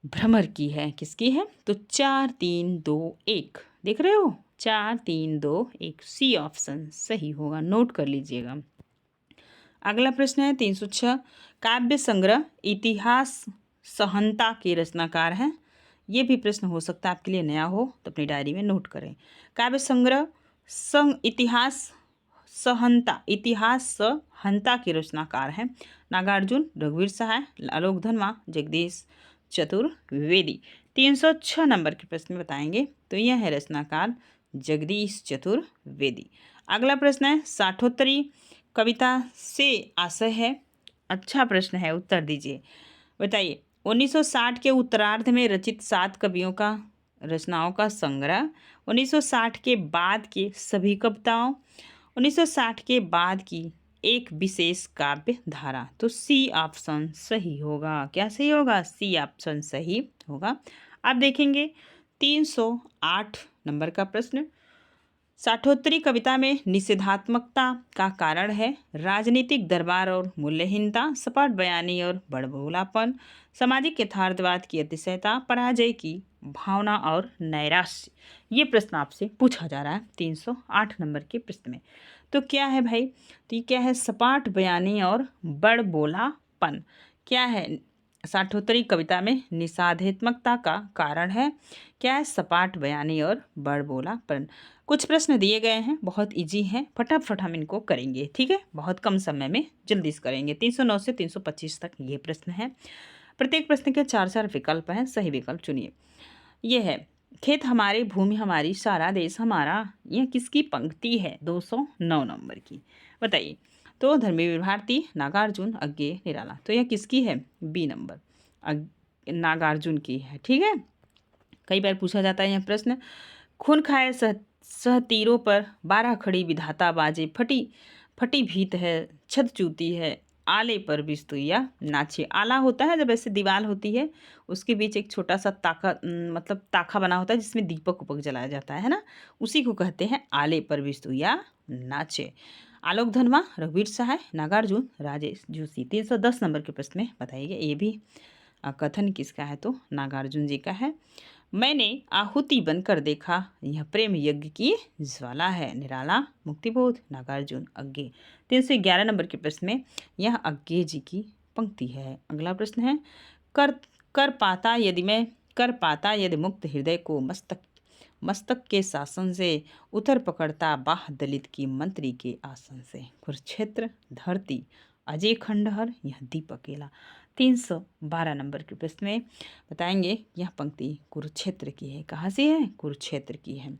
Speaker 1: भ्रमर की है, किसकी है? तो 4 3 2 1, देख रहे हो, 4 3 2 1, सी ऑप्शन सही होगा, नोट कर लीजिएगा। अगला प्रश्न है 306, काव्य संग्रह इतिहास सहनता के रचनाकार हैं। ये भी प्रश्न हो सकता है आपके लिए नया हो, तो अपनी डायरी में नोट करें। काव्य संग्रह इतिहास सहनता, इतिहास सहनता के रचनाकार हैं नागार्जुन, रघुवीर सहाय, आलोक धनवा, जगदीश चतुर्वेदी। 306 नंबर के प्रश्न बताएंगे, तो यह है रचनाकार जगदीश चतुर्वेदी। अगला प्रश्न है साठोत्तरी कविता से आशय है, अच्छा प्रश्न है, उत्तर दीजिए। बताइए 1960 के उत्तरार्ध में रचित 7 कवियों का रचनाओं का संग्रह, 1960 के बाद के सभी कविताओं, 1960 के बाद की एक विशेष काव्य धारा। तो सी ऑप्शन सही होगा। क्या सही होगा? सी ऑप्शन सही होगा। आप देखेंगे 308 नंबर का प्रश्न, साठोत्तरी कविता में निषेधात्मकता का कारण है राजनीतिक दरबार और मूल्यहीनता, सपाट बयानी और बड़बोलापन, सामाजिक यथार्थवाद की अतिशयता, पराजय की भावना और नैराश्य। ये प्रश्न आपसे पूछा जा रहा है 308 नंबर के प्रश्न में। तो क्या है भाई? तो ये क्या है? सपाट बयानी और बड़बोलापन। क्या है? साठोत्तरी कविता में निषेधात्मकता का कारण है क्या है? सपाट बयानी और बड़बोलापन। कुछ प्रश्न दिए गए हैं, बहुत इजी हैं, फटाफट हम इनको करेंगे, ठीक है, बहुत कम समय में जल्दी से करेंगे। 309 से 325 तक ये प्रश्न है। प्रत्येक प्रश्न के 4 विकल्प हैं, सही विकल्प चुनिए। ये है खेत हमारे, भूमि हमारी, सारा देश हमारा। यह किसकी पंक्ति है? 209 नंबर की, बताइए। तो धर्मवीर भारती, नागार्जुन, अज्ञे, निराला। तो यह किसकी है? बी नंबर, नागार्जुन की है, ठीक है। कई बार पूछा जाता है यह प्रश्न, खून खाए सह तीरों पर 12 खड़ी विधाता बाजे, फटी फटी भीत है, छत चूती है, आले पर बिस्तुइया नाचे। आला होता है जब ऐसे दीवार होती है, उसके बीच एक छोटा सा मतलब ताखा बना होता है जिसमें दीपक उपक जलाया जाता है ना, उसी को कहते हैं आले पर बिस्तुइया नाचे। आलोक धनवा, रघुवीर सहाय, नागार्जुन, राजेश जोशी। 310 नंबर के प्रश्न में बताइए, ये भी कथन किसका है? तो नागार्जुन जी का है। मैंने आहुति बनकर देखा, यह प्रेम यज्ञ की ज्वाला है, निराला, मुक्तिबोध, नागार्जुन, अज्ञे। 311 नंबर के प्रश्न में यह अज्ञे जी की पंक्ति है। अगला प्रश्न है, कर कर पाता यदि मुक्त हृदय को मस्तक के शासन से, उतर पकड़ता बाह दलित की मंत्री के आसन से। कुरुक्षेत्र, धरती, अजय खंडहर, यह दीप अकेला। 312 नंबर के प्रश्न में बताएंगे, यह पंक्ति कुरुक्षेत्र की है। कहाँ से है? कुरुक्षेत्र की है।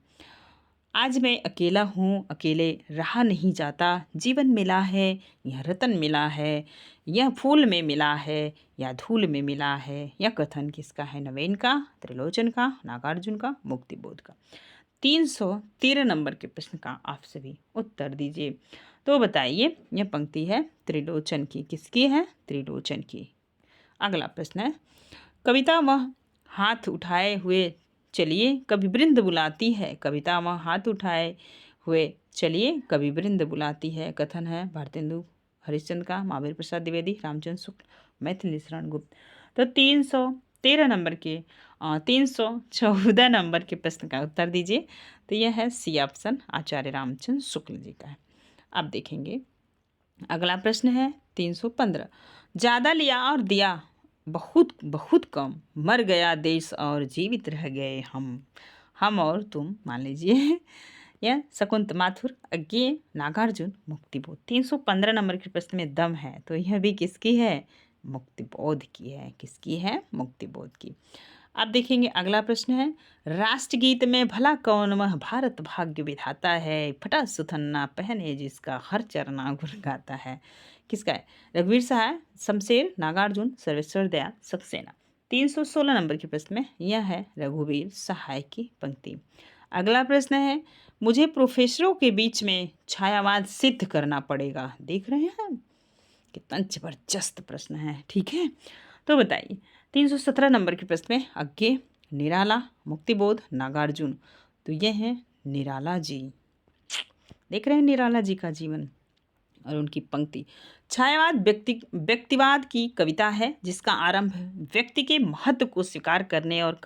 Speaker 1: आज मैं अकेला हूँ, अकेले रहा नहीं जाता, जीवन मिला है, यह रतन मिला है, यह फूल में मिला है या धूल में मिला है। यह कथन किसका है? नवेन का, त्रिलोचन का, नागार्जुन का, मुक्तिबोध का। 313 नंबर के प्रश्न का आप सभी उत्तर दीजिए। तो बताइए, यह पंक्ति है त्रिलोचन की, किसकी है? त्रिलोचन की। अगला प्रश्न है, कविता वह हाथ उठाए हुए चलिए कभी वृंद बुलाती है। कविता वह हाथ उठाए हुए चलिए कभी वृंद बुलाती है। कथन है भारतेंदु हरिश्चंद्र का, महावीर प्रसाद द्विवेदी, रामचंद्र शुक्ल, मैथिली शरण गुप्त। तो 313 नंबर के 314 नंबर के प्रश्न का उत्तर दीजिए। तो यह है सी ऑप्शन, आचार्य रामचंद्र शुक्ल जी का है। अब देखेंगे अगला प्रश्न है 315, ज़्यादा लिया और दिया बहुत बहुत कम, मर गया देश और जीवित रह गए हम और तुम। मान लीजिए यह शकुंत माथुर, अज्ञेय, नागार्जुन, मुक्तिबोध। 315 नंबर के प्रश्न में दम है, तो यह भी किसकी है? मुक्तिबोध की है। किसकी है? मुक्तिबोध की। अब देखेंगे अगला प्रश्न है, राष्ट्रगीत में भला कौन वह भारत भाग्य विधाता है, फटा सुथन्ना पहने जिसका हर चरना गुण गाता है। किसका है? रघुवीर सहाय, शमशेर, नागार्जुन, सर्वेश्वर दयाल, सक्सेना। 316 नंबर के प्रश्न में यह है रघुवीर सहाय की पंक्ति। अगला प्रश्न है, मुझे प्रोफेसरों के बीच में छायावाद सिद्ध करना पड़ेगा। देख रहे हैं कितना जबरदस्त प्रश्न है, ठीक है। तो बताइए 317 नंबर के प्रश्न में अज्ञेय, निराला, मुक्तिबोध, नागार्जुन। तो ये हैं निराला जी। देख रहे हैं निराला जी का जीवन और उनकी पंक्ति। छायावाद व्यक्तिवाद की कविता है जिसका आरंभ व्यक्ति के महत्व को स्वीकार करने और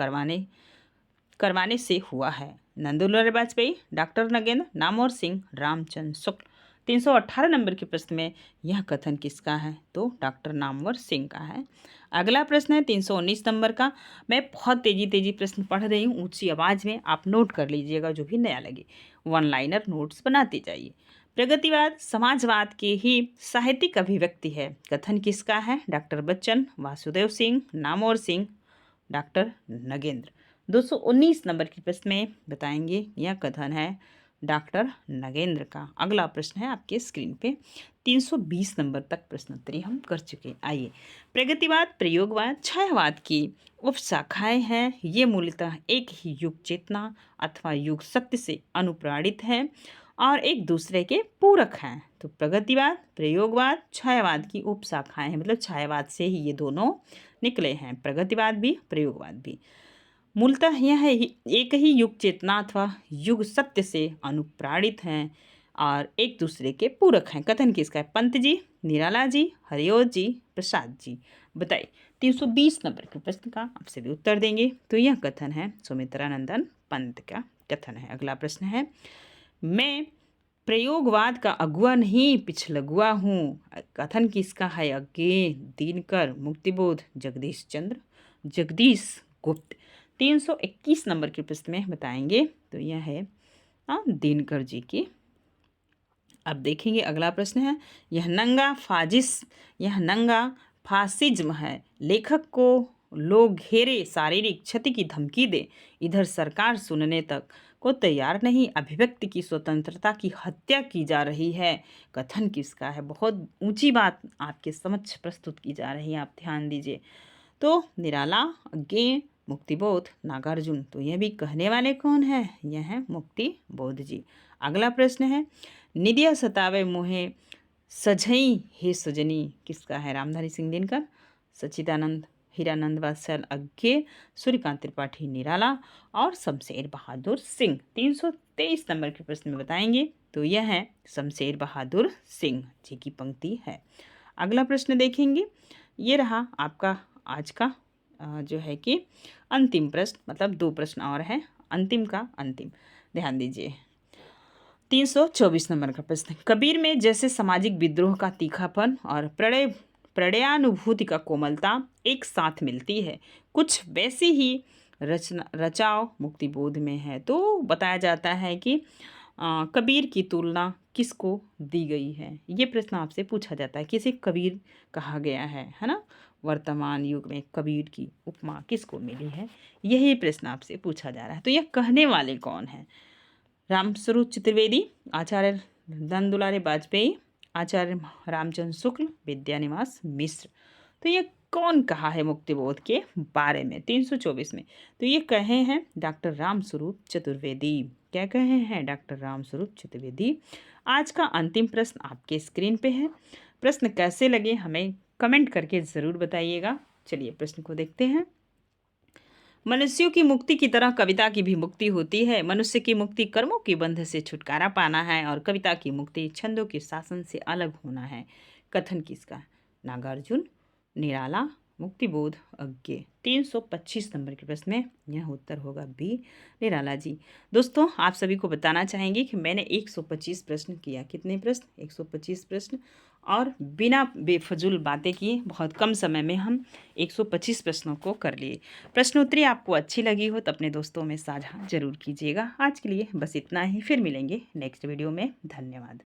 Speaker 1: करवाने से हुआ है। नंदुलाल वाजपेयी, डॉक्टर नगेंद्र, नामवर सिंह, रामचंद्र शुक्ल। 318 नंबर के प्रश्न में यह कथन किसका है? तो डॉक्टर नामवर सिंह का है। अगला प्रश्न है 319 नंबर का। मैं बहुत तेजी प्रश्न पढ़ रही हूँ, ऊंची आवाज़ में आप नोट कर लीजिएगा, जो भी नया लगे। वन लाइनर नोट्स बनाते जाइए। प्रगतिवाद समाजवाद की ही साहित्यिक अभिव्यक्ति है। कथन किसका है? Doctor Bachchan, Vasudev Singh, Namvar Singh, doctor Nagendra. 219 number के प्रश्न में बताएंगे, यह कथन है डॉक्टर नगेंद्र का। अगला प्रश्न है आपके स्क्रीन पे 320 नंबर तक प्रश्नोत्तरी हम कर चुके। आइए, प्रगतिवाद, प्रयोगवाद, छायावाद की उपशाखाएं हैं। ये मूलतः एक ही युग चेतना अथवा युग सत्य से अनुप्राणित है और एक दूसरे के पूरक हैं। तो प्रगतिवाद, प्रयोगवाद, छायावाद की उपशाखाएं हैं, मतलब छायावाद से ही ये दोनों निकले हैं, प्रगतिवाद भी प्रयोगवाद भी। मूलतः यह एक ही युग चेतना अथवा युग सत्य से अनुप्राणित हैं और एक दूसरे के पूरक हैं। कथन किसका है? पंत जी, निराला जी, हरिओत जी, प्रसाद जी। बताइए 320 नंबर के प्रश्न का आपसे भी उत्तर देंगे। तो यह कथन है सुमित्रानंदन पंत का कथन है। अगला प्रश्न है, मैं प्रयोगवाद का अगुआ नहीं पिछलगुआ हूँ। कथन किसका है? अज्ञेय, दिनकर, मुक्तिबोध, जगदीश गुप्त। 321 नंबर के प्रश्न में बताएंगे। तो यह है दिनकर जी की। अब देखेंगे अगला प्रश्न है, यह नंगा फासिज्म है। लेखक को लोग घेरे शारीरिक क्षति की धमकी दे, इधर सरकार सुनने तक को तैयार नहीं। अभिव्यक्ति की स्वतंत्रता की हत्या की जा रही है। कथन किसका है? बहुत ऊंची बात आपके समक्ष प्रस्तुत की जा रही है, आप ध्यान दीजिए। तो निराला, अज्ञेय, मुक्तिबोध, नागार्जुन। तो यह भी कहने वाले कौन है? यह है मुक्तिबोध जी। अगला प्रश्न है, निदिया सतावे मोहे सजई हे सुजनी। किसका है? रामधारी सिंह दिनकर, सच्चिदानंद हीरानंद वात्सल अज्ञेय, सूर्यकांत त्रिपाठी निराला और शमशेर बहादुर सिंह। 323 नंबर के प्रश्न में बताएंगे। तो यह है शमशेर बहादुर सिंह जी की पंक्ति है। अगला प्रश्न देखेंगे, ये रहा आपका आज का जो है कि अंतिम प्रश्न, मतलब 2 प्रश्न और हैं, अंतिम का अंतिम। ध्यान दीजिए 324 नंबर का प्रश्न, कबीर में जैसे सामाजिक विद्रोह का तीखापन और प्रणयानुभूति का कोमलता एक साथ मिलती है, कुछ वैसी ही रचाव मुक्तिबोध में है। तो बताया जाता है कि कबीर की तुलना किसको दी गई है? ये प्रश्न आपसे पूछा जाता है, किसे कबीर कहा गया है ना? वर्तमान युग में कबीर की उपमा किसको मिली है? यही प्रश्न आपसे पूछा जा रहा है। तो यह कहने वाले कौन हैं? रामस्वरूप चतुर्वेदी, आचार्य नंदुलाल वाजपेयी, आचार्य रामचंद्र शुक्ल, विद्यानिवास मिश्र। तो ये कौन कहा है मुक्तिबोध के बारे में 324 में? तो ये कहे हैं डॉक्टर रामस्वरूप चतुर्वेदी। क्या कहे हैं डॉक्टर रामस्वरूप चतुर्वेदी। आज का अंतिम प्रश्न आपके स्क्रीन पे है। प्रश्न कैसे लगे हमें कमेंट करके ज़रूर बताइएगा। चलिए प्रश्न को देखते हैं। मनुष्यों की मुक्ति की तरह कविता की भी मुक्ति होती है। मनुष्य की मुक्ति कर्मों के बंध से छुटकारा पाना है और कविता की मुक्ति छंदों के शासन से अलग होना है। कथन किसका? नागार्जुन, निराला, मुक्तिबोध, अज्ञे। 325 नंबर के प्रश्न में यह उत्तर होगा बी, निराला जी। दोस्तों आप सभी को बताना चाहेंगे कि मैंने 125 प्रश्न किया। कितने प्रश्न? 125 प्रश्न, और बिना बेफजूल बातें किए बहुत कम समय में हम 125 प्रश्नों को कर लिए। प्रश्नोत्तरी आपको अच्छी लगी हो तो अपने दोस्तों में साझा जरूर कीजिएगा। आज के लिए बस इतना ही, फिर मिलेंगे नेक्स्ट वीडियो में। धन्यवाद।